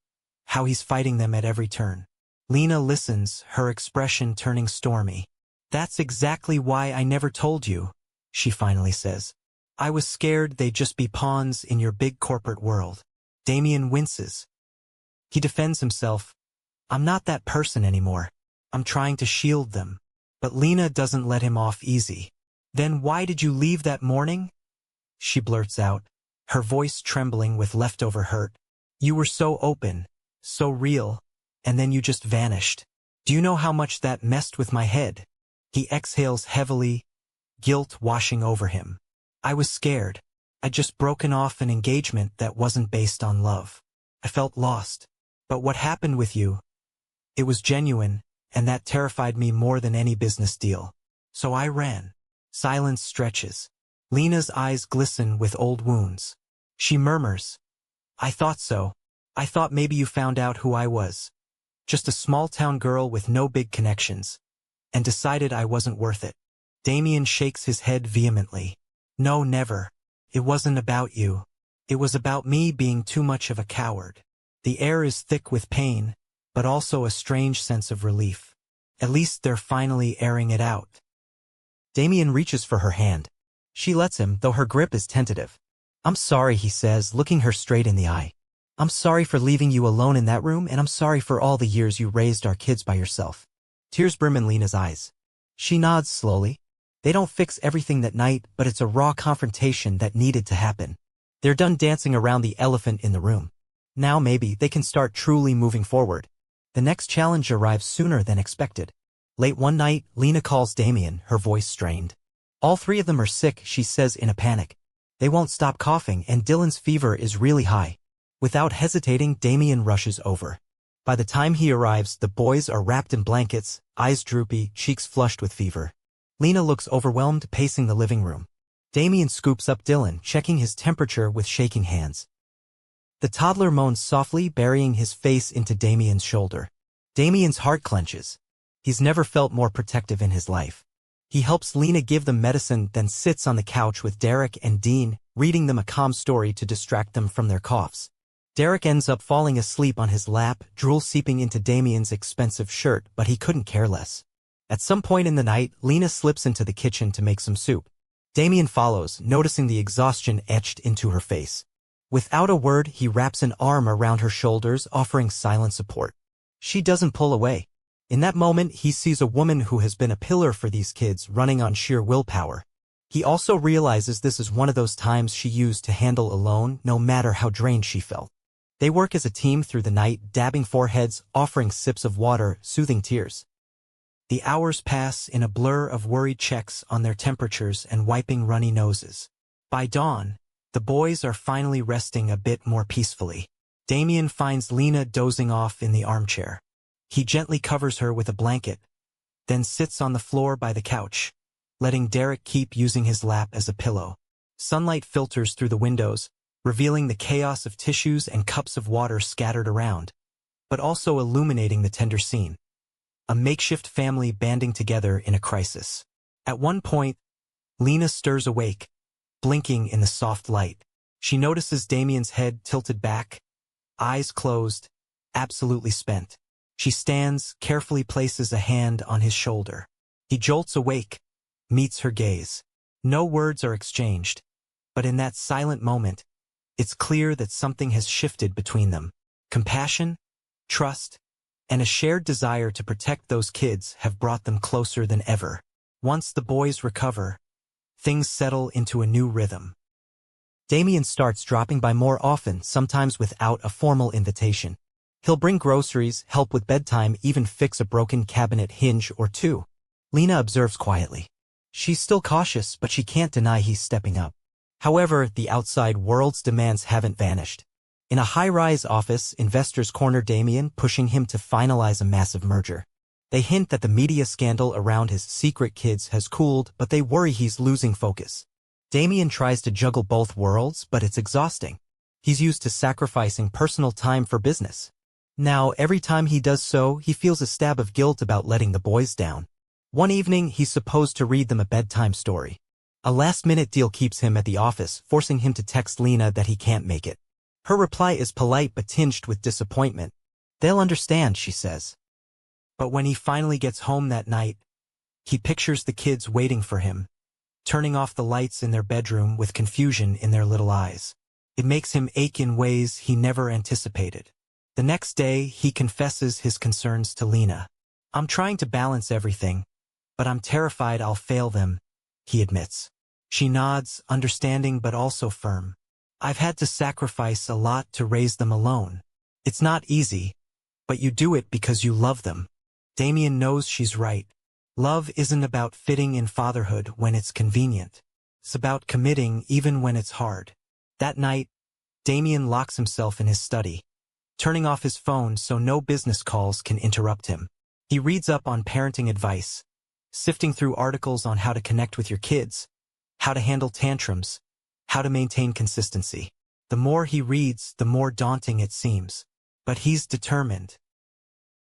how he's fighting them at every turn. Lena listens, her expression turning stormy. "That's exactly why I never told you," she finally says. "I was scared they'd just be pawns in your big corporate world." Damien winces. He defends himself. "I'm not that person anymore. I'm trying to shield them." But Lena doesn't let him off easy. "Then why did you leave that morning?" she blurts out, her voice trembling with leftover hurt. "You were so open, so real, and then you just vanished. Do you know how much that messed with my head?" He exhales heavily, guilt washing over him. "I was scared. I'd just broken off an engagement that wasn't based on love. I felt lost. But what happened with you? It was genuine, and that terrified me more than any business deal. So I ran." Silence stretches. Lena's eyes glisten with old wounds. She murmurs, "I thought so. I thought maybe you found out who I was. Just a small-town girl with no big connections. And decided I wasn't worth it." Damien shakes his head vehemently. "No, never. It wasn't about you. It was about me being too much of a coward." The air is thick with pain, but also a strange sense of relief. At least they're finally airing it out. Damien reaches for her hand. She lets him, though her grip is tentative. "I'm sorry," he says, looking her straight in the eye. "I'm sorry for leaving you alone in that room, and I'm sorry for all the years you raised our kids by yourself." Tears brim in Lena's eyes. She nods slowly. They don't fix everything that night, but it's a raw confrontation that needed to happen. They're done dancing around the elephant in the room. Now maybe they can start truly moving forward. The next challenge arrives sooner than expected. Late one night, Lena calls Damien, her voice strained. "All 3 of them are sick," she says in a panic. "They won't stop coughing, and Dylan's fever is really high." Without hesitating, Damien rushes over. By the time he arrives, the boys are wrapped in blankets, eyes droopy, cheeks flushed with fever. Lena looks overwhelmed, pacing the living room. Damien scoops up Dylan, checking his temperature with shaking hands. The toddler moans softly, burying his face into Damien's shoulder. Damien's heart clenches. He's never felt more protective in his life. He helps Lena give them medicine, then sits on the couch with Derek and Dean, reading them a calm story to distract them from their coughs. Derek ends up falling asleep on his lap, drool seeping into Damien's expensive shirt, but he couldn't care less. At some point in the night, Lena slips into the kitchen to make some soup. Damien follows, noticing the exhaustion etched into her face. Without a word, he wraps an arm around her shoulders, offering silent support. She doesn't pull away. In that moment, he sees a woman who has been a pillar for these kids, running on sheer willpower. He also realizes this is one of those times she used to handle alone, no matter how drained she felt. They work as a team through the night, dabbing foreheads, offering sips of water, soothing tears. The hours pass in a blur of worried checks on their temperatures and wiping runny noses. By dawn, the boys are finally resting a bit more peacefully. Damien finds Lena dozing off in the armchair. He gently covers her with a blanket, then sits on the floor by the couch, letting Derek keep using his lap as a pillow. Sunlight filters through the windows, revealing the chaos of tissues and cups of water scattered around, but also illuminating the tender scene. A makeshift family banding together in a crisis. At one point, Lena stirs awake, blinking in the soft light. She notices Damien's head tilted back, eyes closed, absolutely spent. She stands, carefully places a hand on his shoulder. He jolts awake, meets her gaze. No words are exchanged, but in that silent moment, it's clear that something has shifted between them. Compassion, trust, and a shared desire to protect those kids have brought them closer than ever. Once the boys recover, things settle into a new rhythm. Damien starts dropping by more often, sometimes without a formal invitation. He'll bring groceries, help with bedtime, even fix a broken cabinet hinge or two. Lena observes quietly. She's still cautious, but she can't deny he's stepping up. However, the outside world's demands haven't vanished. In a high-rise office, investors corner Damien, pushing him to finalize a massive merger. They hint that the media scandal around his secret kids has cooled, but they worry he's losing focus. Damien tries to juggle both worlds, but it's exhausting. He's used to sacrificing personal time for business. Now, every time he does so, he feels a stab of guilt about letting the boys down. One evening, he's supposed to read them a bedtime story. A last-minute deal keeps him at the office, forcing him to text Lena that he can't make it. Her reply is polite but tinged with disappointment. "They'll understand," she says. But when he finally gets home that night, he pictures the kids waiting for him, turning off the lights in their bedroom with confusion in their little eyes. It makes him ache in ways he never anticipated. The next day, he confesses his concerns to Lena. "I'm trying to balance everything, but I'm terrified I'll fail them," he admits. She nods, understanding but also firm. "I've had to sacrifice a lot to raise them alone. It's not easy, but you do it because you love them." Damien knows she's right. Love isn't about fitting in fatherhood when it's convenient. It's about committing even when it's hard. That night, Damien locks himself in his study, turning off his phone so no business calls can interrupt him. He reads up on parenting advice, sifting through articles on how to connect with your kids, how to handle tantrums, how to maintain consistency. The more he reads, the more daunting it seems. But he's determined.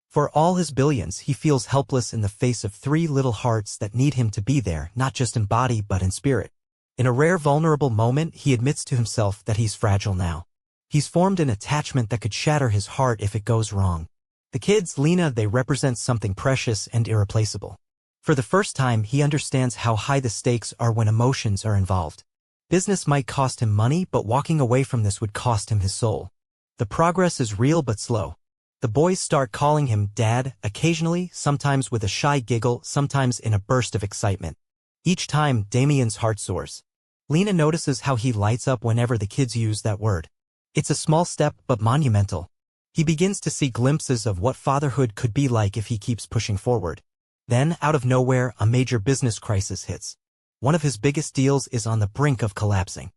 For all his billions, he feels helpless in the face of three little hearts that need him to be there, not just in body but in spirit. In a rare vulnerable moment, he admits to himself that he's fragile now. He's formed an attachment that could shatter his heart if it goes wrong. The kids, Lena, they represent something precious and irreplaceable. For the first time, he understands how high the stakes are when emotions are involved. Business might cost him money, but walking away from this would cost him his soul. The progress is real but slow. The boys start calling him Dad, occasionally, sometimes with a shy giggle, sometimes in a burst of excitement. Each time, Damien's heart soars. Lena notices how he lights up whenever the kids use that word. It's a small step, but monumental. He begins to see glimpses of what fatherhood could be like if he keeps pushing forward. Then, out of nowhere, a major business crisis hits. One of his biggest deals is on the brink of collapsing.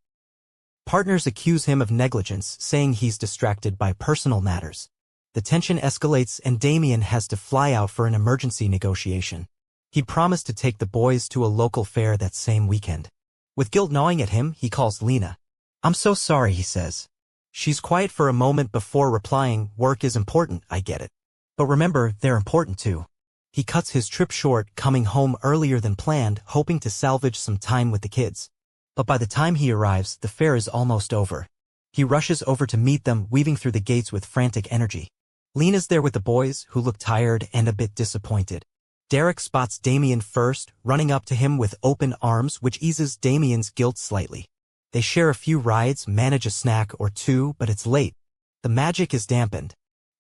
Partners accuse him of negligence, saying he's distracted by personal matters. The tension escalates and Damien has to fly out for an emergency negotiation. He promised to take the boys to a local fair that same weekend. With guilt gnawing at him, he calls Lena. "I'm so sorry," he says. She's quiet for a moment before replying, "Work is important, I get it. But remember, they're important too." He cuts his trip short, coming home earlier than planned, hoping to salvage some time with the kids. But by the time he arrives, the fair is almost over. He rushes over to meet them, weaving through the gates with frantic energy. Lena's there with the boys, who look tired and a bit disappointed. Derek spots Damien first, running up to him with open arms, which eases Damien's guilt slightly. They share a few rides, manage a snack or two, but it's late. The magic is dampened.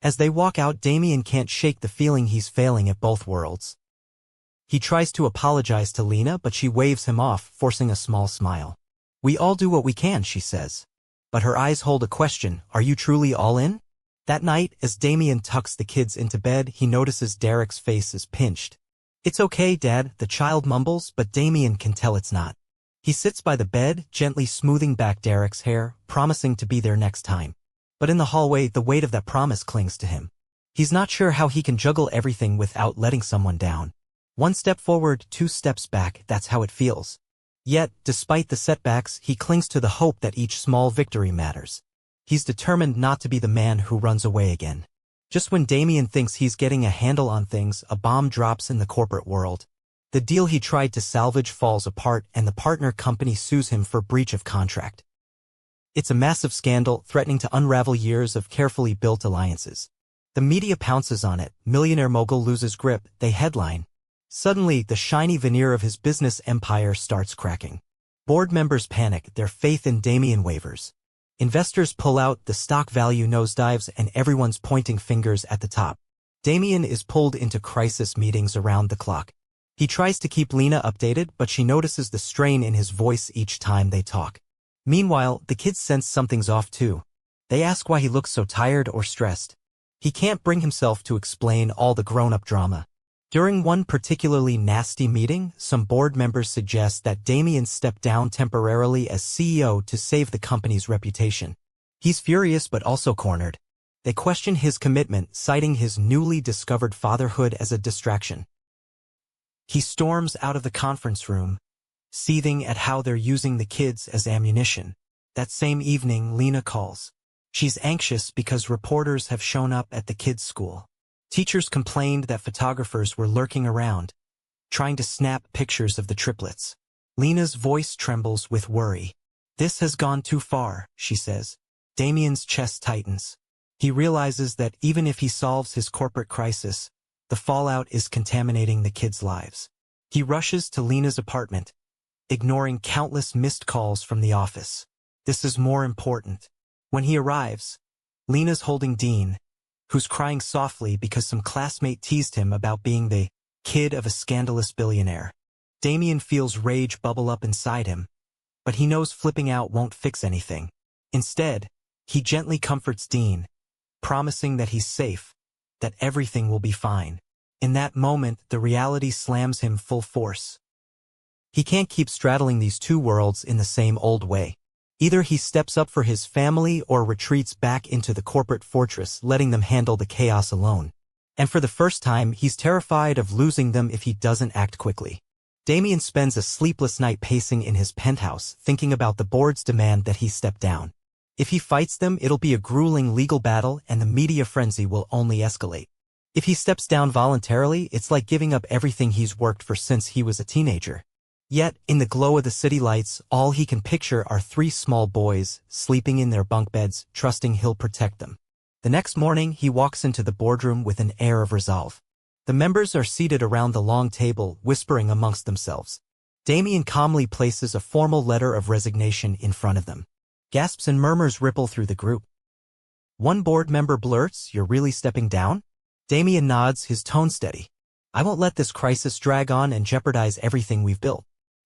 As they walk out, Damien can't shake the feeling he's failing at both worlds. He tries to apologize to Lena, but she waves him off, forcing a small smile. "We all do what we can," she says. But her eyes hold a question: "Are you truly all in?" That night, as Damien tucks the kids into bed, he notices Derek's face is pinched. "It's okay, Dad," the child mumbles, but Damien can tell it's not. He sits by the bed, gently smoothing back Derek's hair, promising to be there next time. But in the hallway, the weight of that promise clings to him. He's not sure how he can juggle everything without letting someone down. One step forward, two steps back, that's how it feels. Yet, despite the setbacks, he clings to the hope that each small victory matters. He's determined not to be the man who runs away again. Just when Damien thinks he's getting a handle on things, a bomb drops in the corporate world. The deal he tried to salvage falls apart and the partner company sues him for breach of contract. It's a massive scandal, threatening to unravel years of carefully built alliances. The media pounces on it, millionaire mogul loses grip, they headline. Suddenly, the shiny veneer of his business empire starts cracking. Board members panic, their faith in Damien wavers. Investors pull out, the stock value nosedives, and everyone's pointing fingers at the top. Damien is pulled into crisis meetings around the clock. He tries to keep Lena updated, but she notices the strain in his voice each time they talk. Meanwhile, the kids sense something's off too. They ask why he looks so tired or stressed. He can't bring himself to explain all the grown-up drama. During one particularly nasty meeting, some board members suggest that Damien step down temporarily as CEO to save the company's reputation. He's furious but also cornered. They question his commitment, citing his newly discovered fatherhood as a distraction. He storms out of the conference room, seething at how they're using the kids as ammunition. That same evening, Lena calls. She's anxious because reporters have shown up at the kids' school. Teachers complained that photographers were lurking around, trying to snap pictures of the triplets. Lena's voice trembles with worry. "This has gone too far," she says. Damien's chest tightens. He realizes that even if he solves his corporate crisis, the fallout is contaminating the kids' lives. He rushes to Lena's apartment, ignoring countless missed calls from the office. This is more important. When he arrives, Lena's holding Dean, who's crying softly because some classmate teased him about being the kid of a scandalous billionaire. Damien feels rage bubble up inside him, but he knows flipping out won't fix anything. Instead, he gently comforts Dean, promising that he's safe, that everything will be fine. In that moment, the reality slams him full force. He can't keep straddling these two worlds in the same old way. Either he steps up for his family or retreats back into the corporate fortress, letting them handle the chaos alone. And for the first time, he's terrified of losing them if he doesn't act quickly. Damien spends a sleepless night pacing in his penthouse, thinking about the board's demand that he step down. If he fights them, it'll be a grueling legal battle and the media frenzy will only escalate. If he steps down voluntarily, it's like giving up everything he's worked for since he was a teenager. Yet, in the glow of the city lights, all he can picture are 3 small boys, sleeping in their bunk beds, trusting he'll protect them. The next morning, he walks into the boardroom with an air of resolve. The members are seated around the long table, whispering amongst themselves. Damien calmly places a formal letter of resignation in front of them. Gasps and murmurs ripple through the group. One board member blurts, "You're really stepping down?" Damien nods, his tone steady. "I won't let this crisis drag on and jeopardize everything we've built.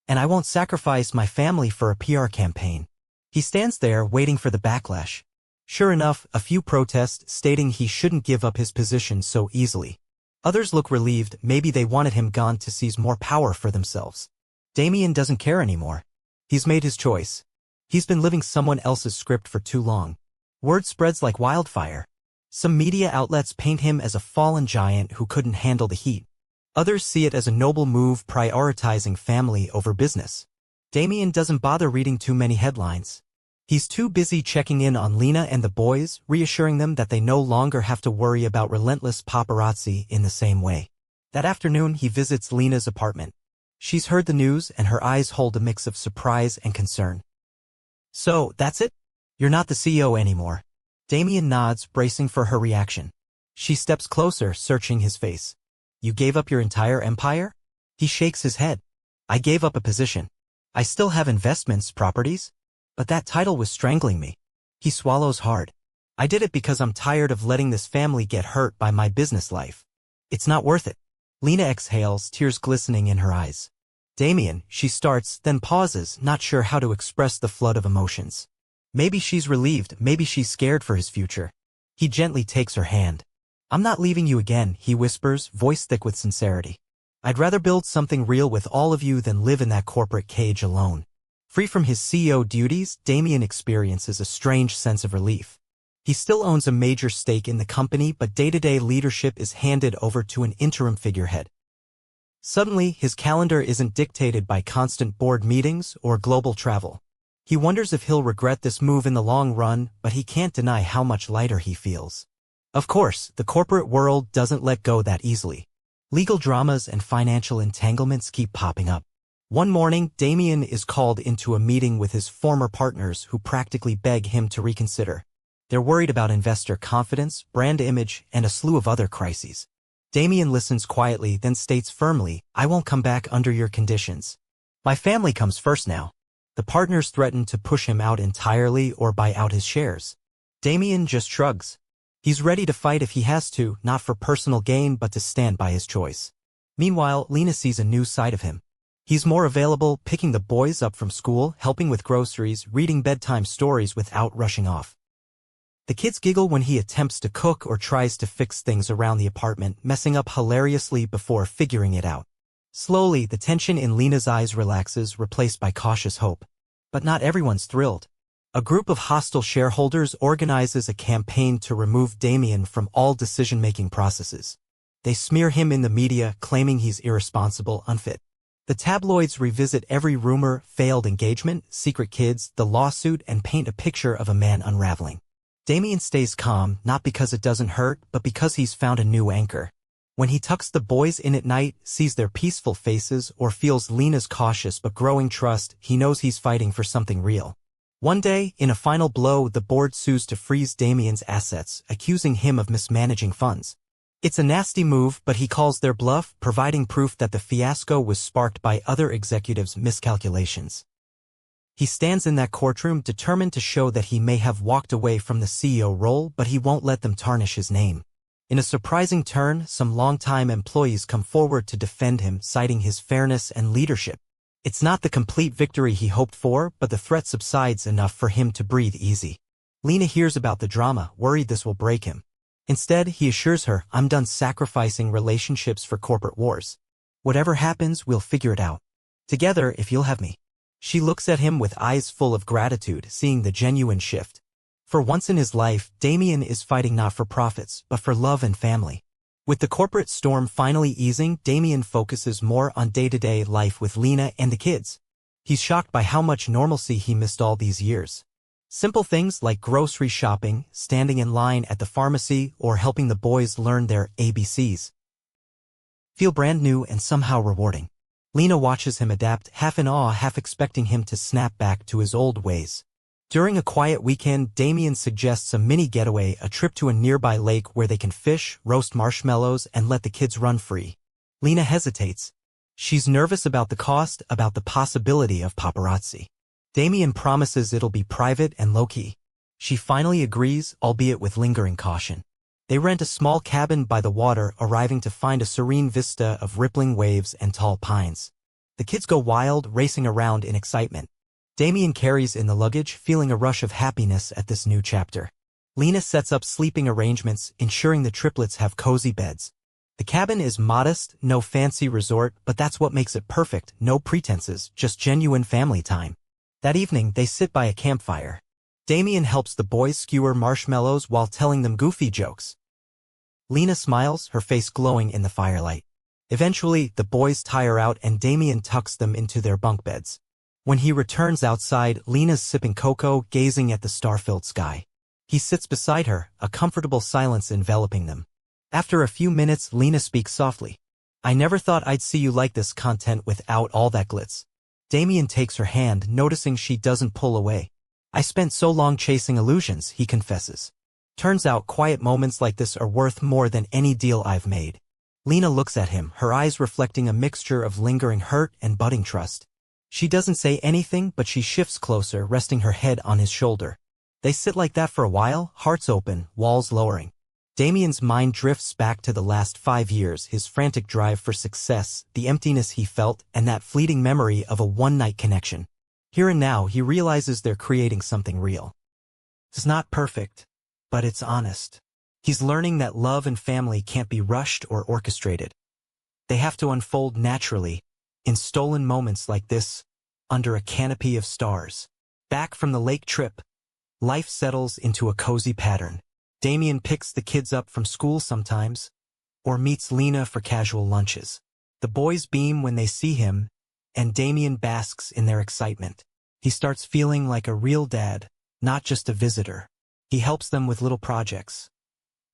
And I won't sacrifice my family for a PR campaign." He stands there, waiting for the backlash. Sure enough, a few protest, stating he shouldn't give up his position so easily. Others look relieved, maybe they wanted him gone to seize more power for themselves. Damien doesn't care anymore. He's made his choice. He's been living someone else's script for too long. Word spreads like wildfire. Some media outlets paint him as a fallen giant who couldn't handle the heat. Others see it as a noble move, prioritizing family over business. Damien doesn't bother reading too many headlines. He's too busy checking in on Lena and the boys, reassuring them that they no longer have to worry about relentless paparazzi in the same way. That afternoon, he visits Lena's apartment. She's heard the news and her eyes hold a mix of surprise and concern. "So, that's it? You're not the CEO anymore." Damien nods, bracing for her reaction. She steps closer, searching his face. "You gave up your entire empire?" He shakes his head. "I gave up a position. I still have investments, properties. But that title was strangling me." He swallows hard. "I did it because I'm tired of letting this family get hurt by my business life. It's not worth it." Lena exhales, tears glistening in her eyes. "Damien," she starts, then pauses, not sure how to express the flood of emotions. Maybe she's relieved, maybe she's scared for his future. He gently takes her hand. "I'm not leaving you again," he whispers, voice thick with sincerity. "I'd rather build something real with all of you than live in that corporate cage alone." Free from his CEO duties, Damien experiences a strange sense of relief. He still owns a major stake in the company, but day-to-day leadership is handed over to an interim figurehead. Suddenly, his calendar isn't dictated by constant board meetings or global travel. He wonders if he'll regret this move in the long run, but he can't deny how much lighter he feels. Of course, the corporate world doesn't let go that easily. Legal dramas and financial entanglements keep popping up. One morning, Damien is called into a meeting with his former partners who practically beg him to reconsider. They're worried about investor confidence, brand image, and a slew of other crises. Damien listens quietly, then states firmly, "I won't come back under your conditions. My family comes first now." The partners threaten to push him out entirely or buy out his shares. Damien just shrugs. He's ready to fight if he has to, not for personal gain but to stand by his choice. Meanwhile, Lena sees a new side of him. He's more available, picking the boys up from school, helping with groceries, reading bedtime stories without rushing off. The kids giggle when he attempts to cook or tries to fix things around the apartment, messing up hilariously before figuring it out. Slowly, the tension in Lena's eyes relaxes, replaced by cautious hope. But not everyone's thrilled. A group of hostile shareholders organizes a campaign to remove Damien from all decision-making processes. They smear him in the media, claiming he's irresponsible, unfit. The tabloids revisit every rumor, failed engagement, secret kids, the lawsuit, and paint a picture of a man unraveling. Damien stays calm, not because it doesn't hurt, but because he's found a new anchor. When he tucks the boys in at night, sees their peaceful faces, or feels Lena's cautious but growing trust, he knows he's fighting for something real. One day, in a final blow, the board sues to freeze Damien's assets, accusing him of mismanaging funds. It's a nasty move, but he calls their bluff, providing proof that the fiasco was sparked by other executives' miscalculations. He stands in that courtroom determined to show that he may have walked away from the CEO role, but he won't let them tarnish his name. In a surprising turn, some longtime employees come forward to defend him, citing his fairness and leadership. It's not the complete victory he hoped for, but the threat subsides enough for him to breathe easy. Lena hears about the drama, worried this will break him. Instead, he assures her, "I'm done sacrificing relationships for corporate wars. Whatever happens, we'll figure it out. Together, if you'll have me." She looks at him with eyes full of gratitude, seeing the genuine shift. For once in his life, Damien is fighting not for profits, but for love and family. With the corporate storm finally easing, Damien focuses more on day-to-day life with Lena and the kids. He's shocked by how much normalcy he missed all these years. Simple things like grocery shopping, standing in line at the pharmacy, or helping the boys learn their ABCs feel brand new and somehow rewarding. Lena watches him adapt, half in awe, half expecting him to snap back to his old ways. During a quiet weekend, Damien suggests a mini getaway, a trip to a nearby lake where they can fish, roast marshmallows, and let the kids run free. Lena hesitates. She's nervous about the cost, about the possibility of paparazzi. Damien promises it'll be private and low-key. She finally agrees, albeit with lingering caution. They rent a small cabin by the water, arriving to find a serene vista of rippling waves and tall pines. The kids go wild, racing around in excitement. Damien carries in the luggage, feeling a rush of happiness at this new chapter. Lena sets up sleeping arrangements, ensuring the triplets have cozy beds. The cabin is modest, no fancy resort, but that's what makes it perfect, no pretenses, just genuine family time. That evening, they sit by a campfire. Damien helps the boys skewer marshmallows while telling them goofy jokes. Lena smiles, her face glowing in the firelight. Eventually, the boys tire out and Damien tucks them into their bunk beds. When he returns outside, Lena's sipping cocoa, gazing at the star-filled sky. He sits beside her, a comfortable silence enveloping them. After a few minutes, Lena speaks softly. "I never thought I'd see you like this, content without all that glitz." Damien takes her hand, noticing she doesn't pull away. "I spent so long chasing illusions," he confesses. "Turns out quiet moments like this are worth more than any deal I've made." Lena looks at him, her eyes reflecting a mixture of lingering hurt and budding trust. She doesn't say anything, but she shifts closer, resting her head on his shoulder. They sit like that for a while, hearts open, walls lowering. Damien's mind drifts back to the last 5 years, his frantic drive for success, the emptiness he felt, and that fleeting memory of a one-night connection. Here and now, he realizes they're creating something real. It's not perfect, but it's honest. He's learning that love and family can't be rushed or orchestrated. They have to unfold naturally, in stolen moments like this, under a canopy of stars. Back from the lake trip, life settles into a cozy pattern. Damien picks the kids up from school sometimes, or meets Lena for casual lunches. The boys beam when they see him, and Damien basks in their excitement. He starts feeling like a real dad, not just a visitor. He helps them with little projects,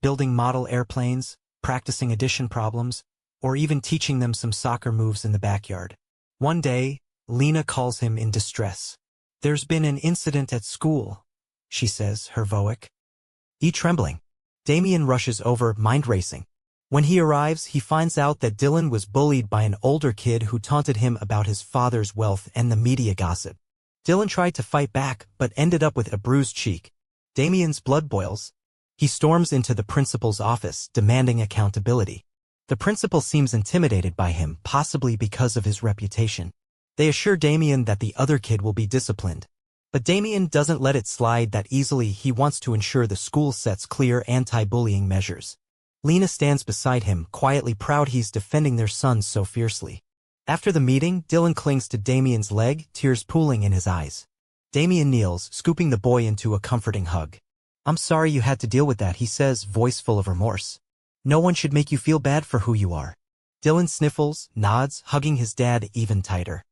building model airplanes, practicing addition problems, or even teaching them some soccer moves in the backyard. One day, Lena calls him in distress. "There's been an incident at school," she says, her voice trembling. Damien rushes over, mind racing. When he arrives, he finds out that Dylan was bullied by an older kid who taunted him about his father's wealth and the media gossip. Dylan tried to fight back, but ended up with a bruised cheek. Damien's blood boils. He storms into the principal's office, demanding accountability. The principal seems intimidated by him, possibly because of his reputation. They assure Damien that the other kid will be disciplined. But Damien doesn't let it slide that easily. He wants to ensure the school sets clear anti-bullying measures. Lena stands beside him, quietly proud he's defending their son so fiercely. After the meeting, Dylan clings to Damien's leg, tears pooling in his eyes. Damien kneels, scooping the boy into a comforting hug. "I'm sorry you had to deal with that," he says, voice full of remorse. "No one should make you feel bad for who you are." Dylan sniffles, nods, hugging his dad even tighter.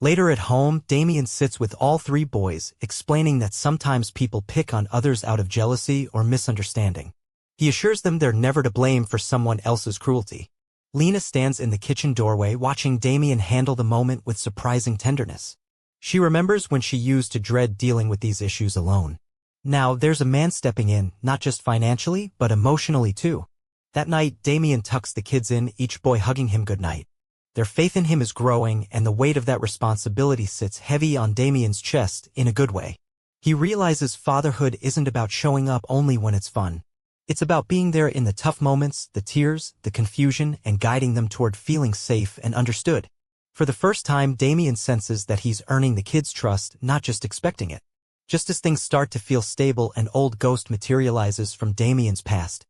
Later at home, Damien sits with all three boys, explaining that sometimes people pick on others out of jealousy or misunderstanding. He assures them they're never to blame for someone else's cruelty. Lena stands in the kitchen doorway watching Damien handle the moment with surprising tenderness. She remembers when she used to dread dealing with these issues alone. Now there's a man stepping in, not just financially, but emotionally too. That night, Damien tucks the kids in, each boy hugging him goodnight. Their faith in him is growing, and the weight of that responsibility sits heavy on Damien's chest in a good way. He realizes fatherhood isn't about showing up only when it's fun. It's about being there in the tough moments, the tears, the confusion, and guiding them toward feeling safe and understood. For the first time, Damien senses that he's earning the kids' trust, not just expecting it. Just as things start to feel stable, an old ghost materializes from Damien's past.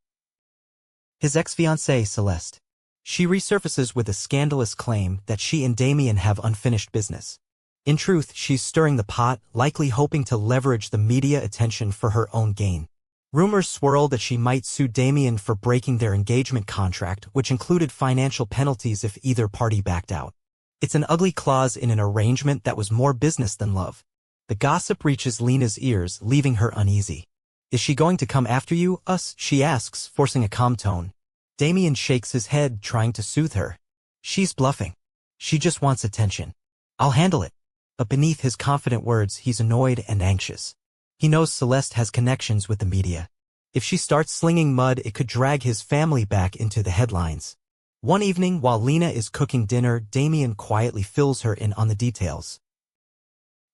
His ex-fiancée, Celeste. She resurfaces with a scandalous claim that she and Damien have unfinished business. In truth, she's stirring the pot, likely hoping to leverage the media attention for her own gain. Rumors swirl that she might sue Damien for breaking their engagement contract, which included financial penalties if either party backed out. It's an ugly clause in an arrangement that was more business than love. The gossip reaches Lena's ears, leaving her uneasy. "Is she going to come after you, us?" she asks, forcing a calm tone. Damien shakes his head, trying to soothe her. "She's bluffing. She just wants attention. I'll handle it." But beneath his confident words, he's annoyed and anxious. He knows Celeste has connections with the media. If she starts slinging mud, it could drag his family back into the headlines. One evening, while Lena is cooking dinner, Damien quietly fills her in on the details.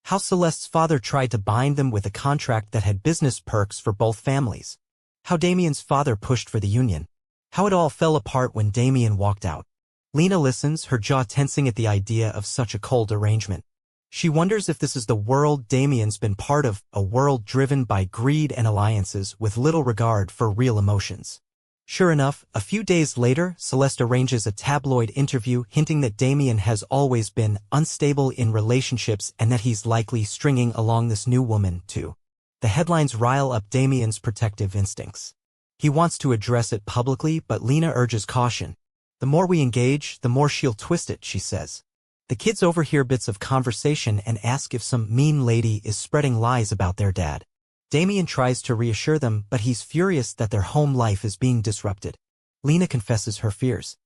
How Celeste's father tried to bind them with a contract that had business perks for both families. How Damien's father pushed for the union. How it all fell apart when Damien walked out. Lena listens, her jaw tensing at the idea of such a cold arrangement. She wonders if this is the world Damien's been part of, a world driven by greed and alliances with little regard for real emotions. Sure enough, a few days later, Celeste arranges a tabloid interview hinting that Damien has always been unstable in relationships and that he's likely stringing along this new woman, too. The headlines rile up Damien's protective instincts. He wants to address it publicly, but Lena urges caution. "The more we engage, the more she'll twist it," she says. The kids overhear bits of conversation and ask if some mean lady is spreading lies about their dad. Damien tries to reassure them, but he's furious that their home life is being disrupted. Lena confesses her fears.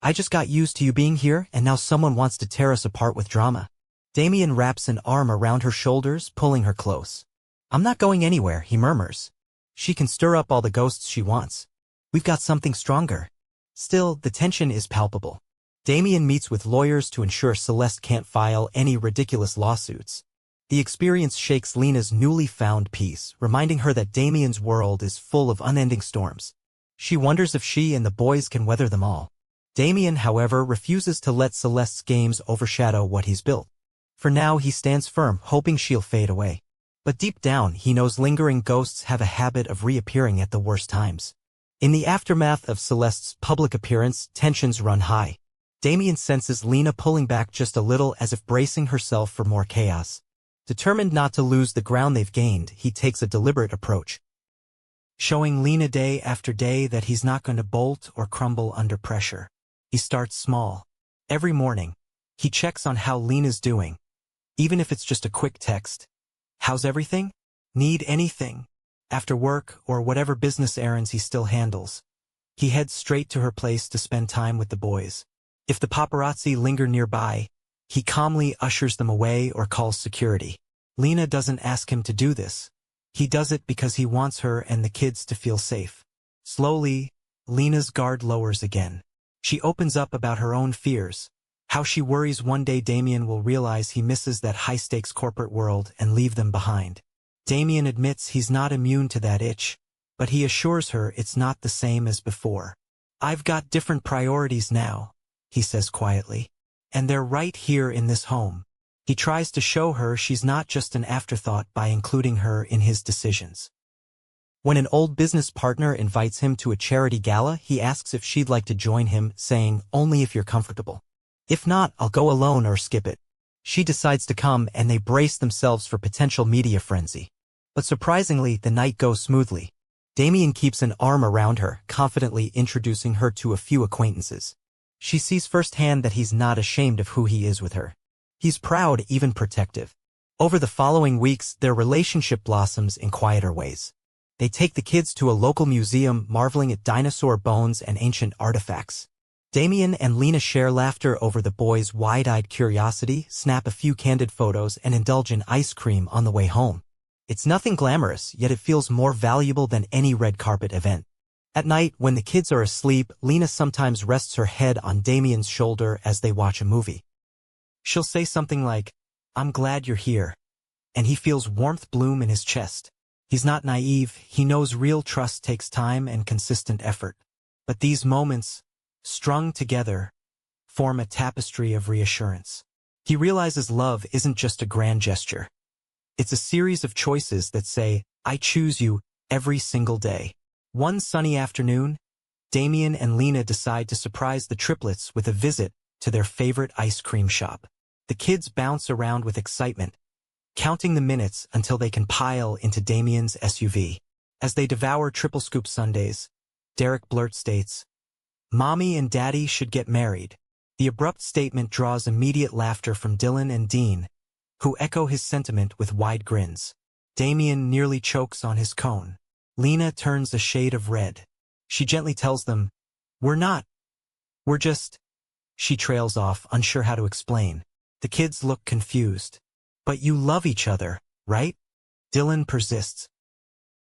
"I just got used to you being here, and now someone wants to tear us apart with drama." Damien wraps an arm around her shoulders, pulling her close. "I'm not going anywhere," he murmurs. "She can stir up all the ghosts she wants. We've got something stronger." Still, the tension is palpable. Damien meets with lawyers to ensure Celeste can't file any ridiculous lawsuits. The experience shakes Lena's newly found peace, reminding her that Damien's world is full of unending storms. She wonders if she and the boys can weather them all. Damien, however, refuses to let Celeste's games overshadow what he's built. For now, he stands firm, hoping she'll fade away. But deep down, he knows lingering ghosts have a habit of reappearing at the worst times. In the aftermath of Celeste's public appearance, tensions run high. Damien senses Lena pulling back just a little, as if bracing herself for more chaos. Determined not to lose the ground they've gained, he takes a deliberate approach, showing Lena day after day that he's not going to bolt or crumble under pressure. He starts small. Every morning, he checks on how Lena's doing, even if it's just a quick text. "How's everything? Need anything?" After work or whatever business errands he still handles, he heads straight to her place to spend time with the boys. If the paparazzi linger nearby, he calmly ushers them away or calls security. Lena doesn't ask him to do this. He does it because he wants her and the kids to feel safe. Slowly, Lena's guard lowers again. She opens up about her own fears, how she worries one day Damien will realize he misses that high-stakes corporate world and leave them behind. Damien admits he's not immune to that itch, but he assures her it's not the same as before. "I've got different priorities now," he says quietly. "And they're right here in this home." He tries to show her she's not just an afterthought by including her in his decisions. When an old business partner invites him to a charity gala, he asks if she'd like to join him, saying, "Only if you're comfortable. If not, I'll go alone or skip it." She decides to come, and they brace themselves for potential media frenzy. But surprisingly, the night goes smoothly. Damien keeps an arm around her, confidently introducing her to a few acquaintances. She sees firsthand that he's not ashamed of who he is with her. He's proud, even protective. Over the following weeks, their relationship blossoms in quieter ways. They take the kids to a local museum, marveling at dinosaur bones and ancient artifacts. Damien and Lena share laughter over the boys' wide-eyed curiosity, snap a few candid photos, and indulge in ice cream on the way home. It's nothing glamorous, yet it feels more valuable than any red carpet event. At night, when the kids are asleep, Lena sometimes rests her head on Damien's shoulder as they watch a movie. She'll say something like, "I'm glad you're here," and he feels warmth bloom in his chest. He's not naive, he knows real trust takes time and consistent effort. But these moments, strung together, form a tapestry of reassurance. He realizes love isn't just a grand gesture. It's a series of choices that say, "I choose you," every single day. One sunny afternoon, Damien and Lena decide to surprise the triplets with a visit to their favorite ice cream shop. The kids bounce around with excitement, counting the minutes until they can pile into Damien's SUV. As they devour triple scoop sundaes, Derek Blurt states, "Mommy and Daddy should get married." The abrupt statement draws immediate laughter from Dylan and Dean, who echo his sentiment with wide grins. Damien nearly chokes on his cone. Lena turns a shade of red. She gently tells them, We're not. We're just..." She trails off, unsure how to explain. The kids look confused. "But you love each other, right?" Dylan persists.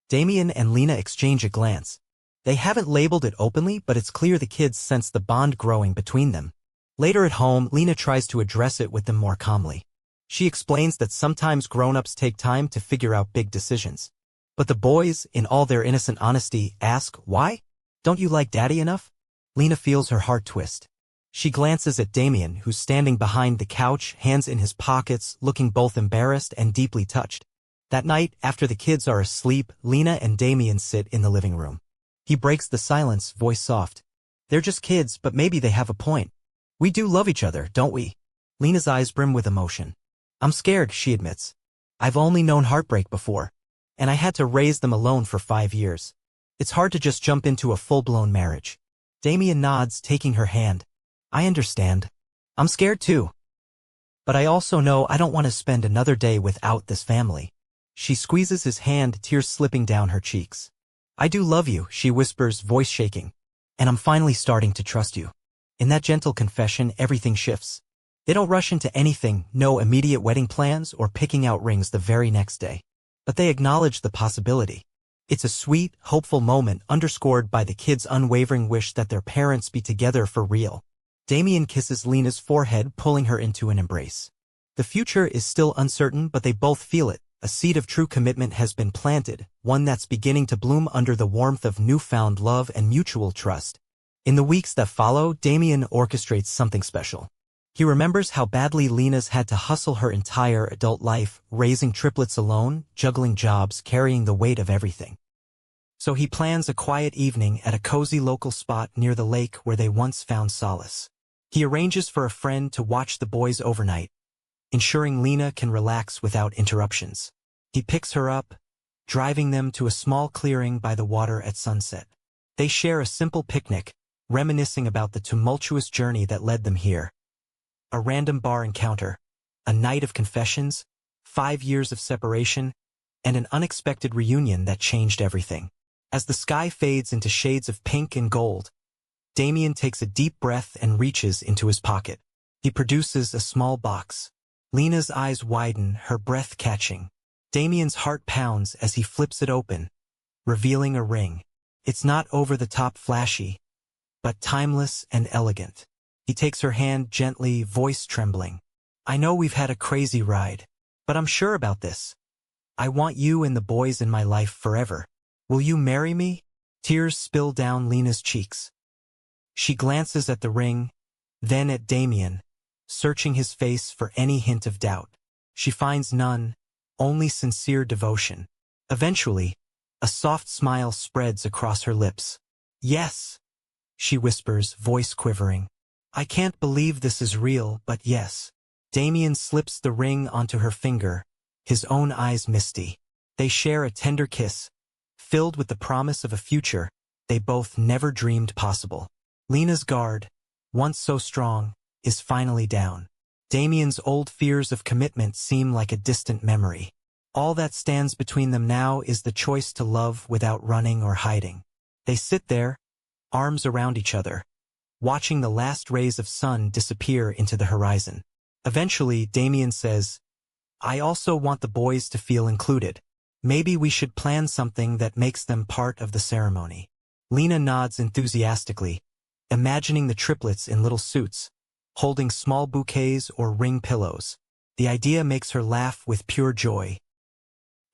Damien and Lena exchange a glance. They haven't labeled it openly, but it's clear the kids sense the bond growing between them. Later at home, Lena tries to address it with them more calmly. She explains that sometimes grown-ups take time to figure out big decisions. But the boys, in all their innocent honesty, ask, "Why? Don't you like Daddy enough?" Lena feels her heart twist. She glances at Damien, who's standing behind the couch, hands in his pockets, looking both embarrassed and deeply touched. That night, after the kids are asleep, Lena and Damien sit in the living room. He breaks the silence, voice soft. "They're just kids, but maybe they have a point. We do love each other, don't we?" Lena's eyes brim with emotion. "I'm scared," she admits. "I've only known heartbreak before, and I had to raise them alone for 5 years. It's hard to just jump into a full-blown marriage." Damien nods, taking her hand. "I understand. I'm scared too. But I also know I don't want to spend another day without this family." She squeezes his hand, tears slipping down her cheeks. "I do love you," she whispers, voice shaking. "And I'm finally starting to trust you." In that gentle confession, everything shifts. They don't rush into anything, no immediate wedding plans or picking out rings the very next day. But they acknowledge the possibility. It's a sweet, hopeful moment underscored by the kids' unwavering wish that their parents be together for real. Damien kisses Lena's forehead, pulling her into an embrace. The future is still uncertain, but they both feel it. A seed of true commitment has been planted, one that's beginning to bloom under the warmth of newfound love and mutual trust. In the weeks that follow, Damien orchestrates something special. He remembers how badly Lena's had to hustle her entire adult life, raising triplets alone, juggling jobs, carrying the weight of everything. So he plans a quiet evening at a cozy local spot near the lake where they once found solace. He arranges for a friend to watch the boys overnight, ensuring Lena can relax without interruptions. He picks her up, driving them to a small clearing by the water at sunset. They share a simple picnic, reminiscing about the tumultuous journey that led them here. A random bar encounter, a night of confessions, 5 years of separation, and an unexpected reunion that changed everything. As the sky fades into shades of pink and gold, Damien takes a deep breath and reaches into his pocket. He produces a small box. Lena's eyes widen, her breath catching. Damien's heart pounds as he flips it open, revealing a ring. It's not over-the-top flashy, but timeless and elegant. He takes her hand gently, voice trembling. "I know we've had a crazy ride, but I'm sure about this. I want you and the boys in my life forever. Will you marry me?" Tears spill down Lena's cheeks. She glances at the ring, then at Damien, searching his face for any hint of doubt. She finds none, only sincere devotion. Eventually, a soft smile spreads across her lips. "Yes," she whispers, voice quivering. "I can't believe this is real, but yes." Damien slips the ring onto her finger, his own eyes misty. They share a tender kiss, filled with the promise of a future they both never dreamed possible. Lena's guard, once so strong, is finally down. Damien's old fears of commitment seem like a distant memory. All that stands between them now is the choice to love without running or hiding. They sit there, arms around each other, watching the last rays of sun disappear into the horizon. Eventually, Damien says, "I also want the boys to feel included. Maybe we should plan something that makes them part of the ceremony." Lena nods enthusiastically, imagining the triplets in little suits, holding small bouquets or ring pillows. The idea makes her laugh with pure joy.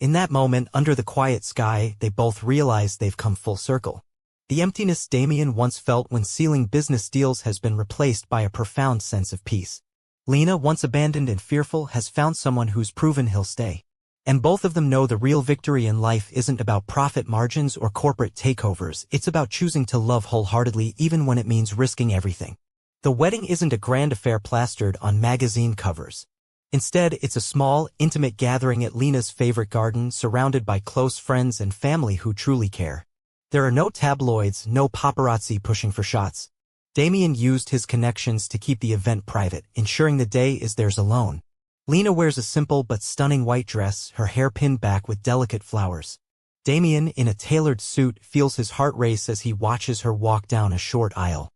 In that moment, under the quiet sky, they both realize they've come full circle. The emptiness Damien once felt when sealing business deals has been replaced by a profound sense of peace. Lena, once abandoned and fearful, has found someone who's proven he'll stay. And both of them know the real victory in life isn't about profit margins or corporate takeovers, it's about choosing to love wholeheartedly even when it means risking everything. The wedding isn't a grand affair plastered on magazine covers. Instead, it's a small, intimate gathering at Lena's favorite garden, surrounded by close friends and family who truly care. There are no tabloids, no paparazzi pushing for shots. Damien used his connections to keep the event private, ensuring the day is theirs alone. Lena wears a simple but stunning white dress, her hair pinned back with delicate flowers. Damien, in a tailored suit, feels his heart race as he watches her walk down a short aisle.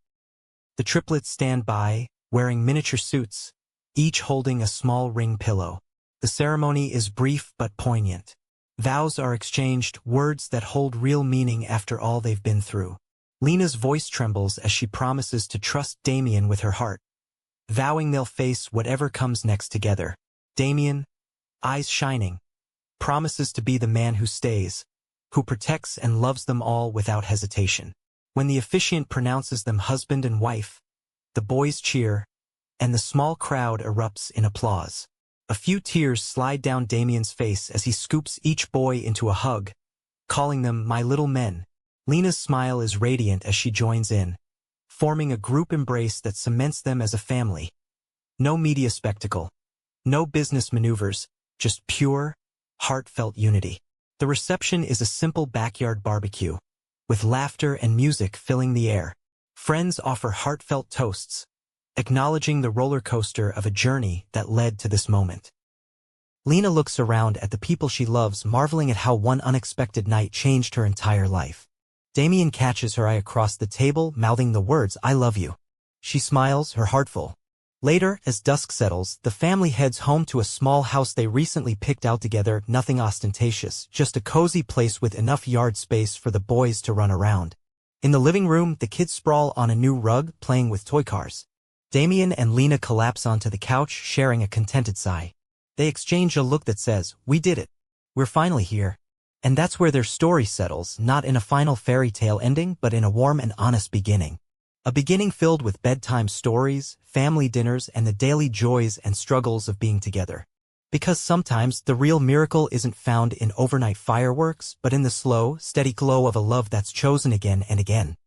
The triplets stand by, wearing miniature suits, each holding a small ring pillow. The ceremony is brief but poignant. Vows are exchanged, words that hold real meaning after all they've been through. Lena's voice trembles as she promises to trust Damien with her heart, vowing they'll face whatever comes next together. Damien, eyes shining, promises to be the man who stays, who protects and loves them all without hesitation. When the officiant pronounces them husband and wife, the boys cheer, and the small crowd erupts in applause. A few tears slide down Damien's face as he scoops each boy into a hug, calling them "my little men." Lena's smile is radiant as she joins in, forming a group embrace that cements them as a family. No media spectacle, no business maneuvers, just pure, heartfelt unity. The reception is a simple backyard barbecue, with laughter and music filling the air. Friends offer heartfelt toasts, acknowledging the roller coaster of a journey that led to this moment. Lena looks around at the people she loves, marveling at how one unexpected night changed her entire life. Damien catches her eye across the table, mouthing the words, "I love you." She smiles, her heart full. Later, as dusk settles, the family heads home to a small house they recently picked out together, nothing ostentatious, just a cozy place with enough yard space for the boys to run around. In the living room, the kids sprawl on a new rug, playing with toy cars. Damien and Lena collapse onto the couch, sharing a contented sigh. They exchange a look that says, "We did it. We're finally here." And that's where their story settles, not in a final fairy tale ending, but in a warm and honest beginning. A beginning filled with bedtime stories, family dinners, and the daily joys and struggles of being together. Because sometimes the real miracle isn't found in overnight fireworks, but in the slow, steady glow of a love that's chosen again and again.